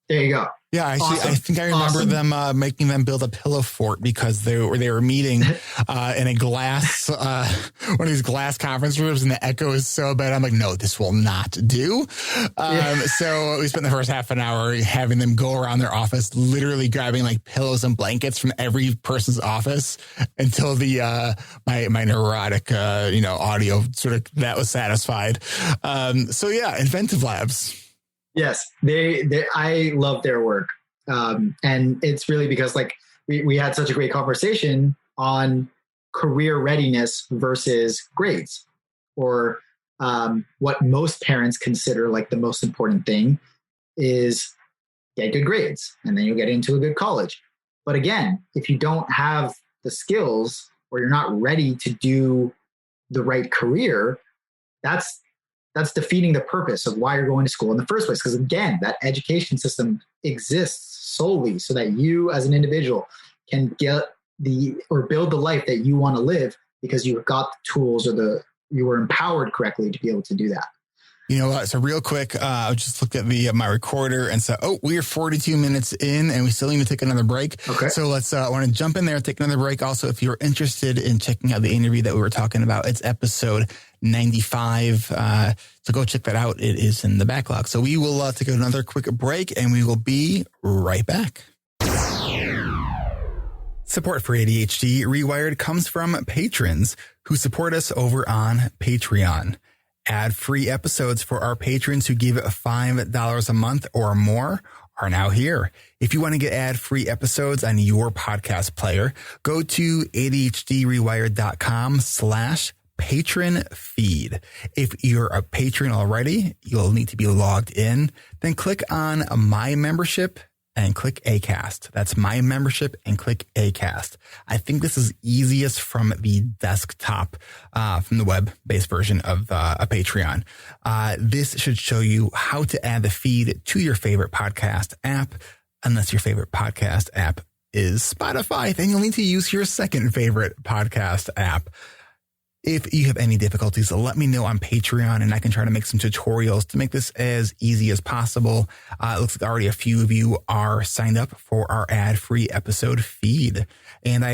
There you go. Yeah, awesome. I think I remember them making them build a pillow fort because they were meeting in a glass one of these glass conference rooms, and the echo is so bad. I'm like, no, this will not do. So we spent the first half an hour having them go around their office, literally grabbing pillows and blankets from every person's office until the my neurotic audio sort of that was satisfied. So yeah, Inventive Labs. Yes, I love their work. And it's really because we had such a great conversation on career readiness versus grades, or what most parents consider the most important thing is get good grades and then you'll get into a good college. But again, if you don't have the skills or you're not ready to do the right career, that's defeating the purpose of why you're going to school in the first place. Because again, that education system exists solely so that you as an individual can get build the life that you want to live, because you've got the tools you were empowered correctly to be able to do that. You know what? So real quick, I just looked at my recorder and said, we are 42 minutes in and we still need to take another break. Okay. So I want to jump in there and take another break. Also, if you're interested in checking out the interview that we were talking about, it's episode 95. So go check that out. It is in the backlog. So we will take another quick break and we will be right back. Support for ADHD reWired comes from patrons who support us over on Patreon. Ad-free episodes for our patrons who give $5 a month or more are now here. If you want to get ad-free episodes on your podcast player, go to adhdrewired.com/patron feed. If you're a patron already, you'll need to be logged in. Then click on My Membership and click Acast. That's My Membership and click Acast. I think this is easiest from the desktop, from the web-based version of a Patreon. This should show you how to add the feed to your favorite podcast app. Unless your favorite podcast app is Spotify, then you'll need to use your second favorite podcast app. If you have any difficulties, let me know on Patreon and I can try to make some tutorials to make this as easy as possible. It looks like already a few of you are signed up for our ad-free episode feed. And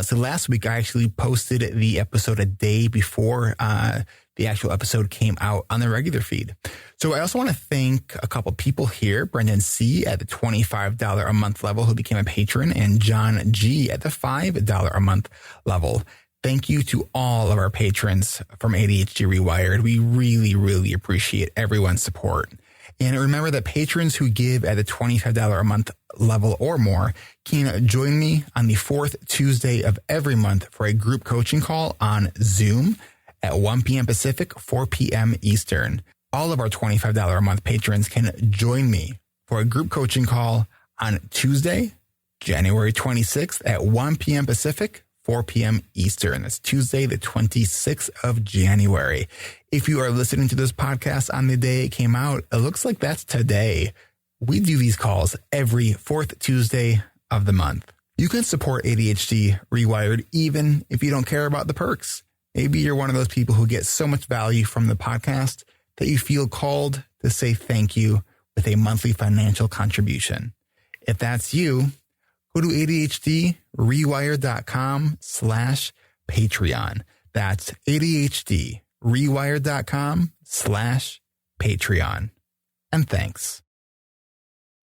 so last week I actually posted the episode a day before the actual episode came out on the regular feed. So I also want to thank a couple people here, Brendan C. at the $25 a month level who became a patron, and John G. at the $5 a month level. Thank you to all of our patrons from ADHD Rewired. We really, really appreciate everyone's support. And remember that patrons who give at the $25 a month level or more can join me on the fourth Tuesday of every month for a group coaching call on Zoom at 1 p.m. Pacific, 4 p.m. Eastern. All of our $25 a month patrons can join me for a group coaching call on Tuesday, January 26th at 1 p.m. Pacific, 4 p.m. Eastern. That's Tuesday, the 26th of January. If you are listening to this podcast on the day it came out, it looks like that's today. We do these calls every fourth Tuesday of the month. You can support ADHD Rewired even if you don't care about the perks. Maybe you're one of those people who get so much value from the podcast that you feel called to say thank you with a monthly financial contribution. If that's you, go to adhdrewired.com/Patreon. That's adhdrewired.com/Patreon. And thanks.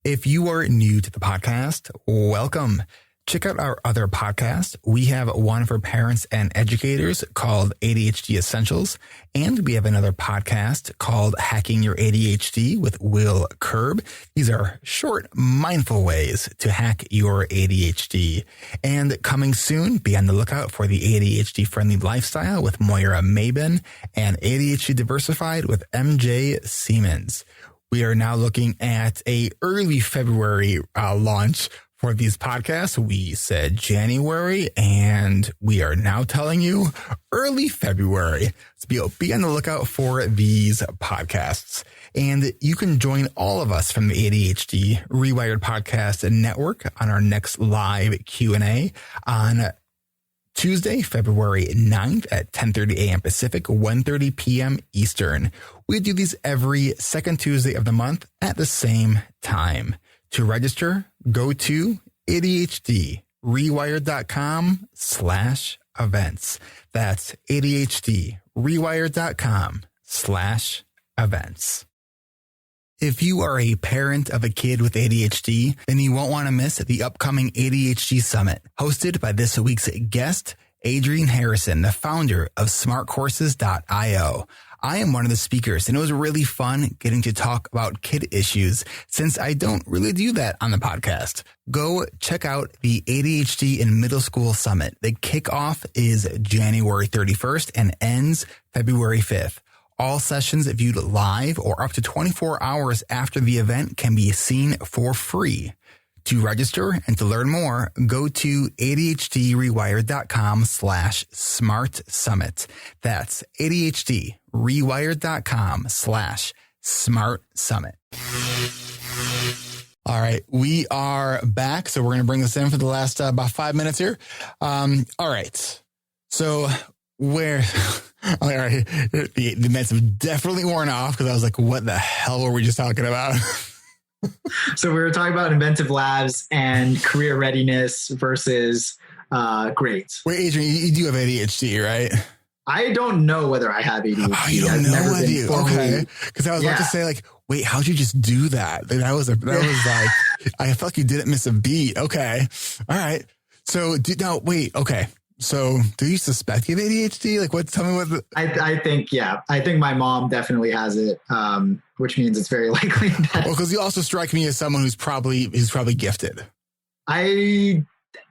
If you are new to the podcast, welcome. Check out our other podcast. We have one for parents and educators called ADHD Essentials. And we have another podcast called Hacking Your ADHD with Will Curb. These are short, mindful ways to hack your ADHD. And coming soon, be on the lookout for the ADHD Friendly Lifestyle with Moira Mabin and ADHD Diversified with MJ Siemens. We are now looking at a early February launch for these podcasts. We said January, and we are now telling you early February. So be on the lookout for these podcasts. And you can join all of us from the ADHD Rewired Podcast Network on our next live Q&A on Tuesday, February 9th at 10:30 a.m. Pacific, 1:30 p.m. Eastern. We do these every second Tuesday of the month at the same time. To register, go to adhdrewired.com/events. That's adhdrewired.com/events. If you are a parent of a kid with ADHD, then you won't want to miss the upcoming ADHD Summit, hosted by this week's guest, Adrien Harrison, the founder of smartcourses.io. I am one of the speakers, and it was really fun getting to talk about kid issues since I don't really do that on the podcast. Go check out the ADHD in Middle School Summit. The kickoff is January 31st and ends February 5th. All sessions viewed live or up to 24 hours after the event can be seen for free. To register and to learn more, go to adhdrewired.com/smart summit. That's adhdrewired.com/smart summit. All right, we are back. So we're going to bring this in for the last about 5 minutes here. All right. So where, all right, the meds have definitely worn off because I was like, what the hell were we just talking about? So we were talking about inventive labs and career readiness versus grades. Wait, Adrian, you do have ADHD, right? I don't know whether I have ADHD. Oh, you don't know whether you, okay. Because I was about to say, like, wait, how'd you just do that? That was like, I felt like you didn't miss a beat. Okay. All right. So now, wait, okay. So do you suspect you have ADHD? Like tell me what. I think my mom definitely has it. Which means it's very likely that. Well, because you also strike me as someone who's probably gifted. I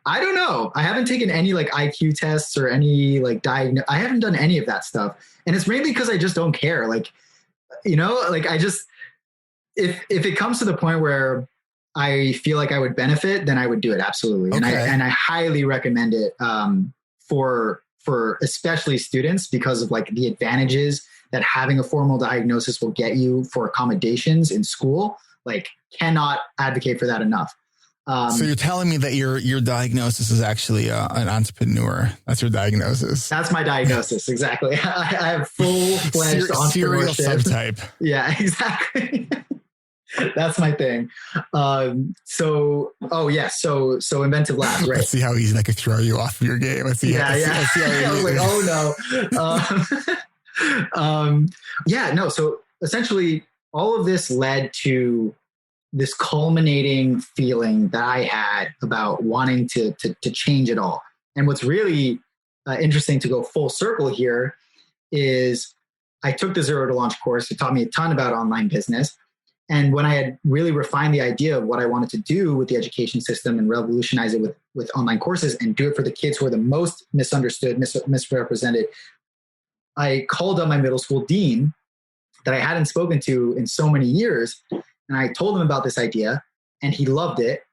don't know. I haven't taken any like IQ tests or any like I haven't done any of that stuff. And it's mainly because I just don't care. Like, like I just, if it comes to the point where I feel like I would benefit, then I would do it. Absolutely. Okay. And I highly recommend it for especially students because of like the advantages that having a formal diagnosis will get you for accommodations in school. Like cannot advocate for that enough. So you're telling me that your diagnosis is actually an entrepreneur. That's your diagnosis. That's my diagnosis. Exactly. I have full-fledged entrepreneurship. Serial subtype. Yeah, exactly. That's my thing. So Inventive Labs, right? Let's see how easy I could throw you off of your game. Let's see. I was like, oh no. So essentially all of this led to this culminating feeling that I had about wanting to change it all. And what's really interesting to go full circle here is I took the Zero to Launch course. It taught me a ton about online business. And when I had really refined the idea of what I wanted to do with the education system and revolutionize it with online courses and do it for the kids who are the most misunderstood, misrepresented, I called up my middle school dean that I hadn't spoken to in so many years. And I told him about this idea and he loved it.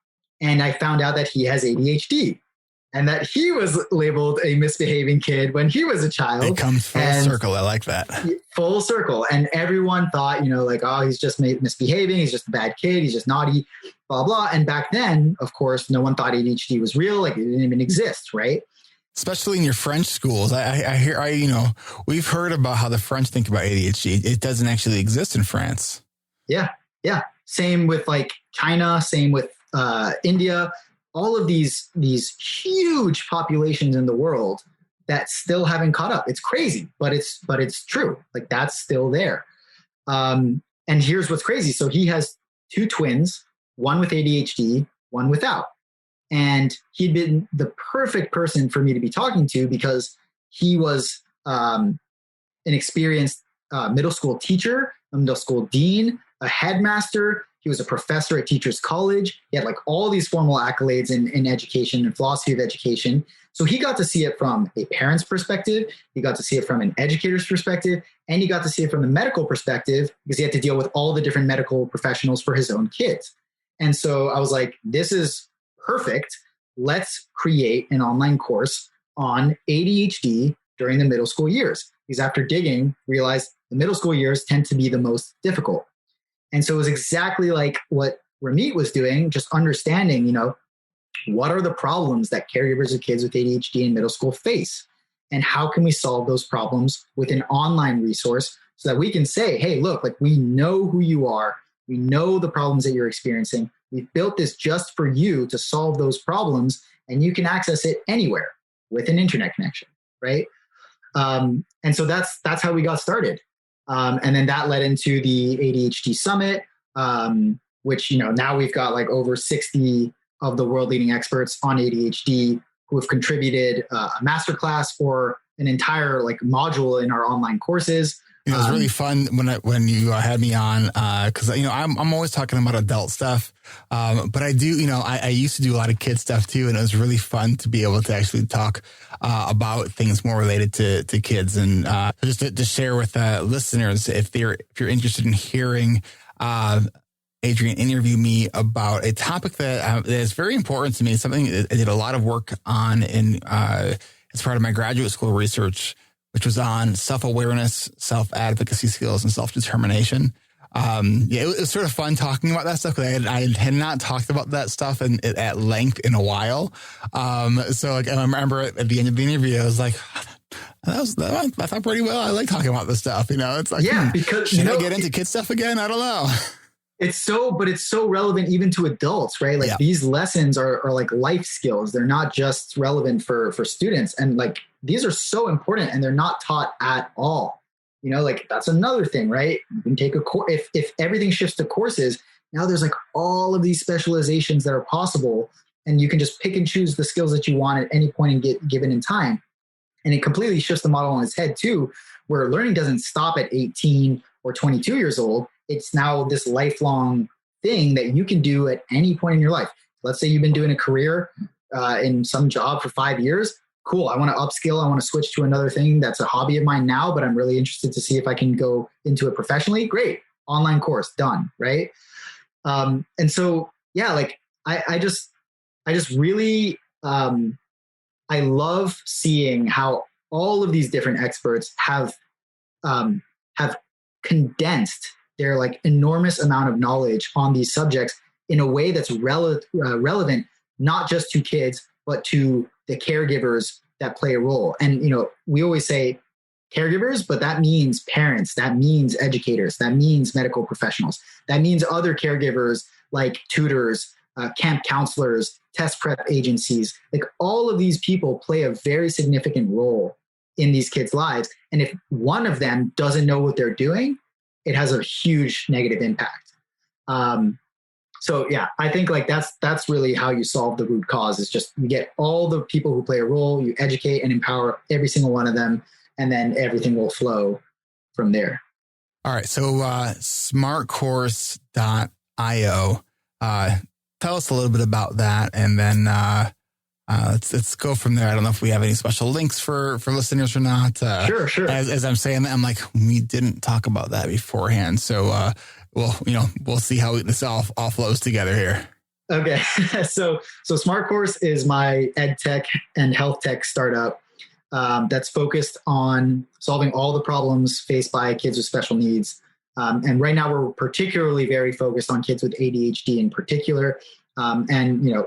And I found out that he has ADHD and that he was labeled a misbehaving kid when he was a child. It comes full circle. I like that. Full circle. And everyone thought, he's just misbehaving. He's just a bad kid. He's just naughty, blah, blah. And back then, of course, no one thought ADHD was real. Like it didn't even exist. Right. Especially in your French schools. I hear, we've heard about how the French think about ADHD. It doesn't actually exist in France. Yeah. Yeah. Same with like China, same with India, all of these huge populations in the world that still haven't caught up. It's crazy, but it's true. Like that's still there. And here's what's crazy. So he has two twins, one with ADHD, one without. And he'd been the perfect person for me to be talking to because he was an experienced middle school teacher, a middle school dean, a headmaster. He was a professor at Teachers College. He had like all these formal accolades in education and philosophy of education. So he got to see it from a parent's perspective. He got to see it from an educator's perspective. And he got to see it from the medical perspective because he had to deal with all the different medical professionals for his own kids. And so I was like, this is perfect. Let's create an online course on ADHD during the middle school years. Because after digging, realized the middle school years tend to be the most difficult. And so it was exactly like what Ramit was doing, just understanding, what are the problems that caregivers of kids with ADHD in middle school face? And how can we solve those problems with an online resource so that we can say, hey, look, like we know who you are. We know the problems that you're experiencing. We've built this just for you to solve those problems, and you can access it anywhere with an internet connection, right? And so that's how we got started. And then that led into the ADHD Summit, which, now we've got like over 60 of the world leading experts on ADHD who have contributed a masterclass or an entire like module in our online courses. It was really fun when you had me on, because I'm always talking about adult stuff, but I do I used to do a lot of kid stuff too, and it was really fun to be able to actually talk about things more related to kids, and just to share with listeners if you're interested in hearing Adrian interview me about a topic that is very important to me, something I did a lot of work on as part of my graduate school research, which was on self-awareness, self-advocacy skills, and self-determination. It was sort of fun talking about that stuff because I had not talked about that stuff at length in a while. So like, I remember at the end of the interview, I was like, I thought pretty well. I like talking about this stuff. It's like, because should I get into kid stuff again? I don't know. It's so relevant even to adults, right? Like these lessons are like life skills. They're not just relevant for students. And like, these are so important and they're not taught at all. Like that's another thing, right? You can take a course. If everything shifts to courses, now there's like all of these specializations that are possible and you can just pick and choose the skills that you want at any point given in time. And it completely shifts the model on its head too, where learning doesn't stop at 18 or 22 years old. It's now this lifelong thing that you can do at any point in your life. Let's say you've been doing a career in some job for 5 years. Cool. I want to upskill. I want to switch to another thing that's a hobby of mine now, but I'm really interested to see if I can go into it professionally. Great. Online course done. Right. And so, yeah, like I just really, I love seeing how all of these different experts have condensed their like enormous amount of knowledge on these subjects in a way that's relevant, not just to kids, but to the caregivers that play a role. And, we always say caregivers, but that means parents, that means educators, that means medical professionals, that means other caregivers like tutors, camp counselors, test prep agencies. Like all of these people play a very significant role in these kids' lives. And if one of them doesn't know what they're doing, it has a huge negative impact. So yeah, I think like that's really how you solve the root cause, is just you get all the people who play a role, you educate and empower every single one of them, and then everything will flow from there. All right. So smartcourse.io, tell us a little bit about that, and then let's go from there. I don't know if we have any special links for listeners or not. Sure. As I'm saying that, I'm like, we didn't talk about that beforehand. So we'll see how this all flows together here. Okay. So Smart Course is my ed tech and health tech startup that's focused on solving all the problems faced by kids with special needs. And right now we're particularly very focused on kids with ADHD in particular. And,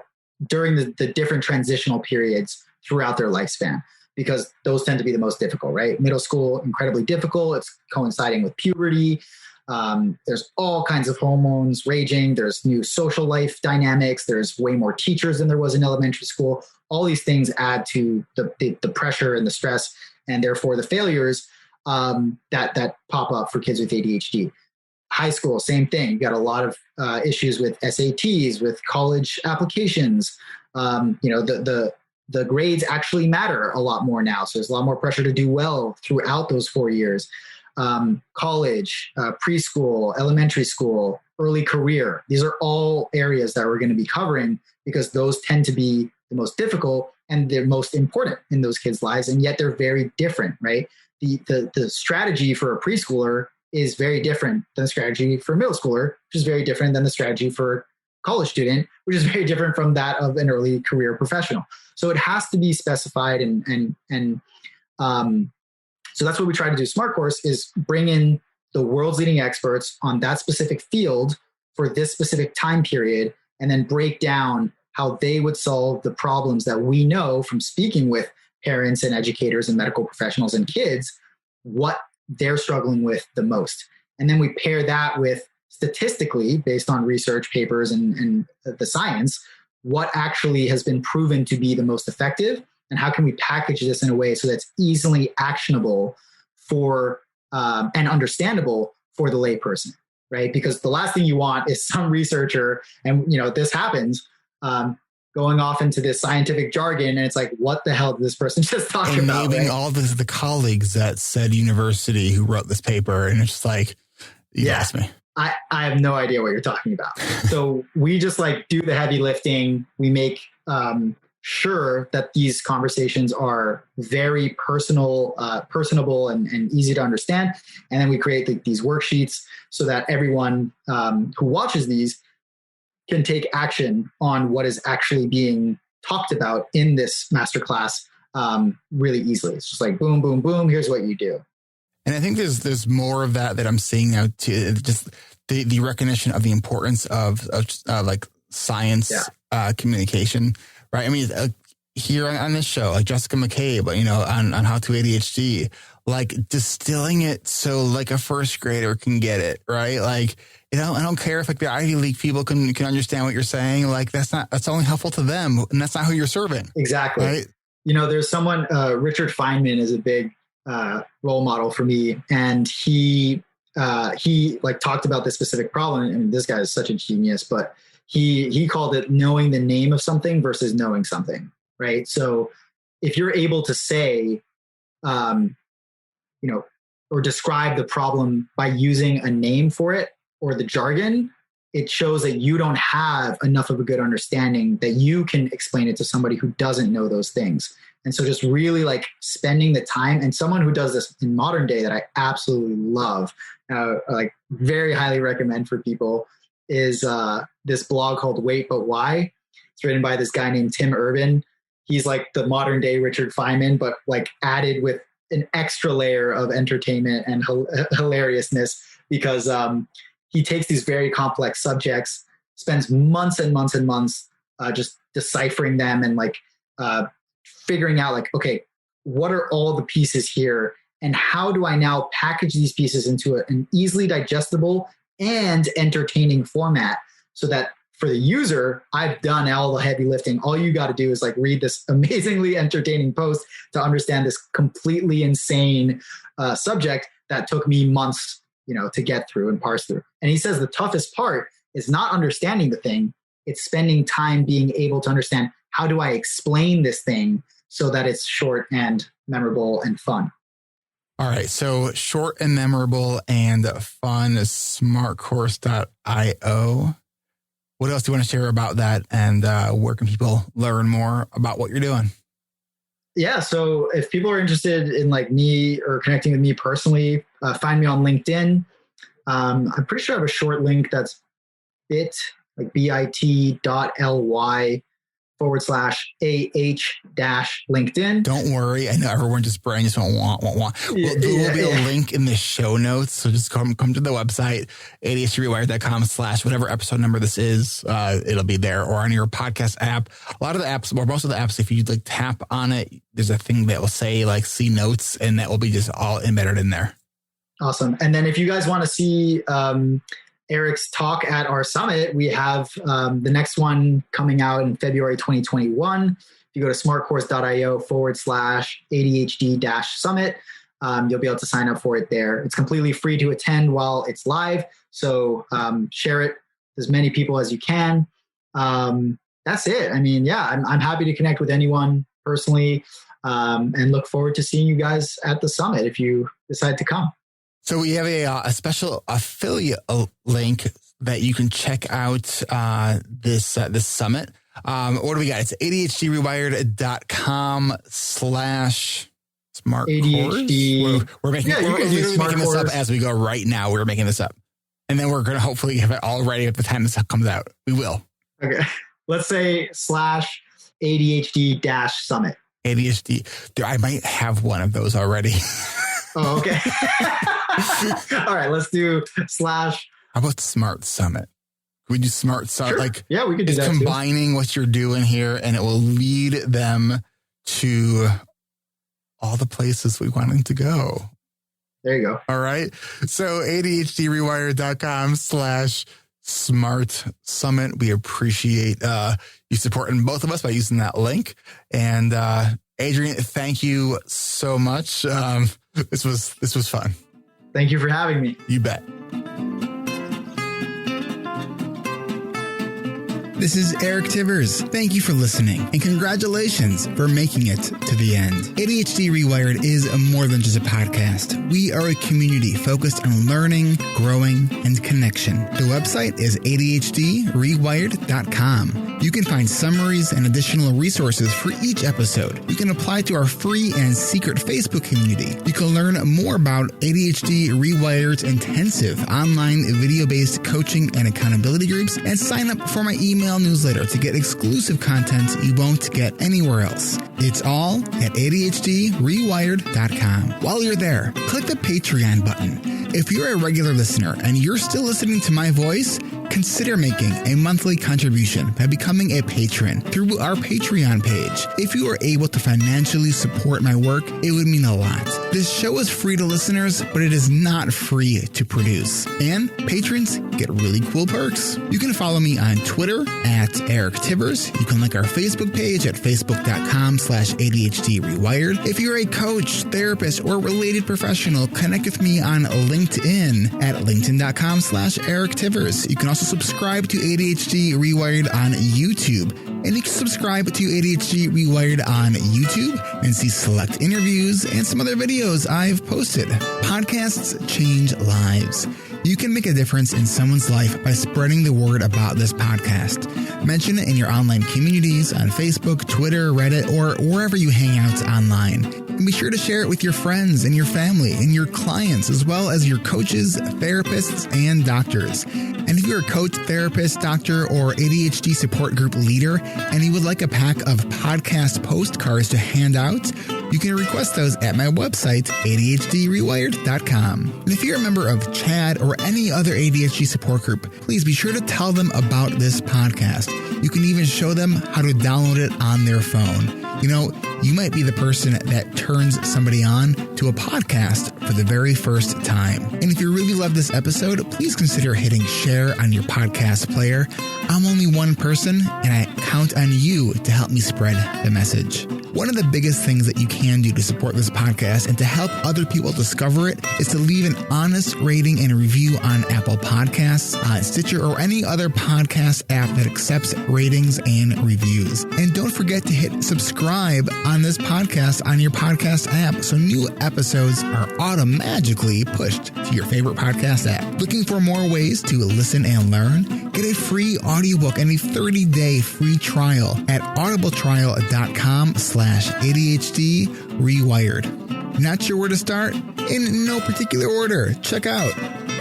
during the different transitional periods throughout their lifespan, because those tend to be the most difficult, right? Middle school, incredibly difficult. It's coinciding with puberty. There's all kinds of hormones raging. There's new social life dynamics. There's way more teachers than there was in elementary school. All these things add to the pressure and the stress, and therefore the failures that pop up for kids with ADHD. High school, same thing. You got a lot of issues with SATs, with college applications. The grades actually matter a lot more now. So there's a lot more pressure to do well throughout those 4 years. College, preschool, elementary school, early career. These are all areas that we're going to be covering because those tend to be the most difficult and they're most important in those kids' lives. And yet they're very different, right? The strategy for a preschooler is very different than the strategy for a middle schooler, which is very different than the strategy for a college student, which is very different from that of an early career professional. So it has to be specified and so that's what we try to do. Smart Course is bring in the world's leading experts on that specific field for this specific time period, and then break down how they would solve the problems that we know from speaking with parents and educators and medical professionals and kids, what they're struggling with the most. And then we pair that with statistically, based on research papers and the science, what actually has been proven to be the most effective, and how can we package this in a way so that's easily actionable for and understandable for the layperson, right? Because the last thing you want is some researcher, and this happens, going off into this scientific jargon, and it's like, what the hell did this person just talk about? Naming right? all the colleagues at said university who wrote this paper, and it's just like, you lost me. I have no idea what you're talking about. So we just like do the heavy lifting. We make sure that these conversations are very personable and easy to understand. And then we create these worksheets so that everyone who watches these can take action on what is actually being talked about in this masterclass really easily. It's just like, boom, boom, boom. Here's what you do. And I think there's more of that I'm seeing now too. Just the recognition of the importance of like science communication, right? I mean, here on this show, like Jessica McCabe, on How to ADHD, like distilling it so like a first grader can get it, right? Like, I don't care if like the Ivy League people can understand what you're saying. Like that's only helpful to them, and that's not who you're serving. Exactly. Right? There's someone, Richard Feynman is a big role model for me, and he like talked about this specific problem. And this guy is such a genius, but he called it knowing the name of something versus knowing something, right? So if you're able to say, or describe the problem by using a name for it or the jargon, it shows that you don't have enough of a good understanding that you can explain it to somebody who doesn't know those things. And so just really like spending the time, and someone who does this in modern day that I absolutely love, like very highly recommend for people, is this blog called Wait But Why. It's written by this guy named Tim Urban. He's like the modern day Richard Feynman, but like added with an extra layer of entertainment and hilariousness, because he takes these very complex subjects, spends months and months and months just deciphering them and like figuring out like, okay, what are all the pieces here? And how do I now package these pieces into an easily digestible and entertaining format so that for the user, I've done all the heavy lifting. All you got to do is like read this amazingly entertaining post to understand this completely insane subject that took me months, to get through and parse through. And he says the toughest part is not understanding the thing. It's spending time being able to understand, how do I explain this thing so that it's short and memorable and fun? All right. So short and memorable and fun is smartcourse.io. What else do you want to share about that? And where can people learn more about what you're doing? Yeah. So if people are interested in like me or connecting with me personally, find me on LinkedIn. I'm pretty sure I have a short link that's bit.ly/AH-LinkedIn. Don't worry. I know everyone just won't want. There'll be a link in the show notes. So just come to the website, adhdrewired.com/whatever episode number this is. It'll be there, or on your podcast app. A lot of the apps, or most of the apps, if you like tap on it, there's a thing that will say like see notes, and that will be just all embedded in there. Awesome. And then if you guys want to see Eric's talk at our summit, we have the next one coming out in February 2021. If you go to smartcourse.io/ADHD-summit, you'll be able to sign up for it there. It's completely free to attend while it's live. So share it with as many people as you can. That's it. I mean, yeah, I'm happy to connect with anyone personally, and look forward to seeing you guys at the summit if you decide to come. So we have a special affiliate link that you can check out this summit. What do we got? It's ADHDrewired.com/smart ADHD. We're literally making this up as we go right now. We're making this up. And then we're going to hopefully have it all ready at the time this comes out. We will. Okay. Let's say /ADHD-summit. ADHD. I might have one of those already. Oh, okay. All right, let's do / How about Smart Summit? Can we do Smart Summit? Sure. Like, yeah, we could do it's that combining too. what you're doing here, and it will lead them to all the places we want them to go. There you go. All right. So ADHDrewired.com/Smart Summit. We appreciate you supporting both of us by using that link. And Adrian, thank you so much. This was fun. Thank you for having me. You bet. This is Eric Tivers. Thank you for listening, and congratulations for making it to the end. ADHD Rewired is more than just a podcast. We are a community focused on learning, growing, and connection. The website is ADHDrewired.com. You can find summaries and additional resources for each episode. You can apply to our free and secret Facebook community. You can learn more about ADHD Rewired's intensive online video-based coaching and accountability groups, and sign up for my email newsletter to get exclusive content you won't get anywhere else. It's all at ADHDrewired.com. While you're there, click the Patreon button. If you're a regular listener and you're still listening to my voice, consider making a monthly contribution by becoming a patron through our Patreon page. If you are able to financially support my work, it would mean a lot. This show is free to listeners, but it is not free to produce. And patrons get really cool perks. You can follow me on Twitter at Eric Tivers. You can like our Facebook page at facebook.com/ADHDrewired. If you're a coach, therapist, or related professional, connect with me on LinkedIn at linkedin.com/Eric Tivers. You can also also subscribe to ADHD Rewired on YouTube. And you can subscribe to ADHD Rewired on YouTube and see select interviews and some other videos I've posted. Podcasts change lives. You can make a difference in someone's life by spreading the word about this podcast. Mention it in your online communities on Facebook, Twitter, Reddit, or wherever you hang out online. And be sure to share it with your friends and your family and your clients, as well as your coaches, therapists, and doctors. And if you're a coach, therapist, doctor, or ADHD support group leader, and you would like a pack of podcast postcards to hand out, you can request those at my website, adhdrewired.com. And if you're a member of CHAD or any other ADHD support group, please be sure to tell them about this podcast. You can even show them how to download it on their phone. You know, you might be the person that turns somebody on to a podcast for the very first time. And if you really love this episode, please consider hitting share on your podcast player. I'm only one person, and I count on you to help me spread the message. One of the biggest things that you can do to support this podcast and to help other people discover it is to leave an honest rating and review on Apple Podcasts, Stitcher, or any other podcast app that accepts ratings and reviews. And don't forget to hit subscribe on this podcast on your podcast app so new episodes are automatically pushed to your favorite podcast app. Looking for more ways to listen and learn? Get a free audiobook and a 30-day free trial at audibletrial.com/ADHD Rewired. Not sure where to start? In no particular order. Check out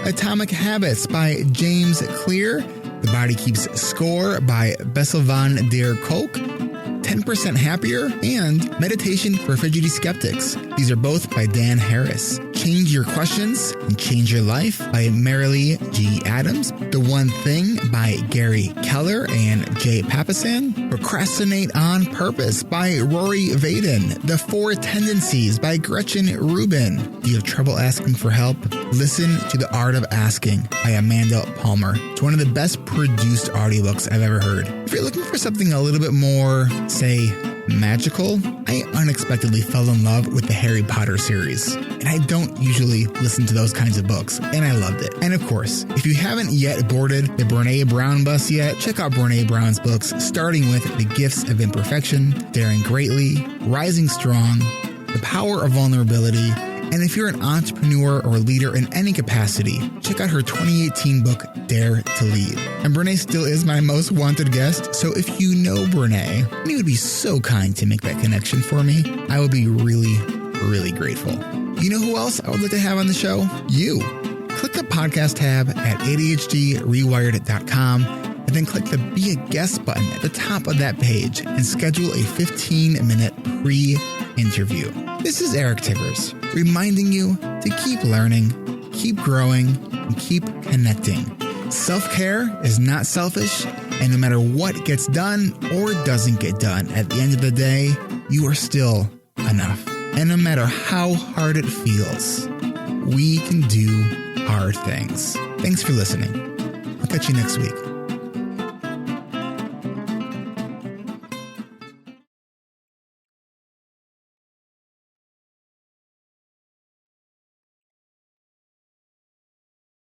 Atomic Habits by James Clear, The Body Keeps Score by Bessel van der Kolk, 10% Happier, and Meditation for Fidgety Skeptics. These are both by Dan Harris. Change Your Questions and Change Your Life by Marilee G. Adams. The One Thing by Gary Keller and Jay Papasan. Procrastinate on Purpose by Rory Vaden. The Four Tendencies by Gretchen Rubin. Do you have trouble asking for help? Listen to The Art of Asking by Amanda Palmer. It's one of the best produced audiobooks I've ever heard. If you're looking for something a little bit more, say, magical, I unexpectedly fell in love with the Harry Potter series. And I don't usually listen to those kinds of books, and I loved it. And of course, if you haven't yet boarded the Brene Brown bus yet, check out Brene Brown's books, starting with The Gifts of Imperfection, Daring Greatly, Rising Strong, The Power of Vulnerability. And if you're an entrepreneur or leader in any capacity, check out her 2018 book, Dare to Lead. And Brene still is my most wanted guest, so if you know Brene, and you would be so kind to make that connection for me, I would be really, really grateful. You know who else I would like to have on the show? You. Click the podcast tab at adhdrewired.com and then click the Be a Guest button at the top of that page and schedule a 15-minute pre-interview. This is Eric Tivers, reminding you to keep learning, keep growing, and keep connecting. Self-care is not selfish, and no matter what gets done or doesn't get done, at the end of the day, you are still enough. And no matter how hard it feels, we can do hard things. Thanks for listening. I'll catch you next week.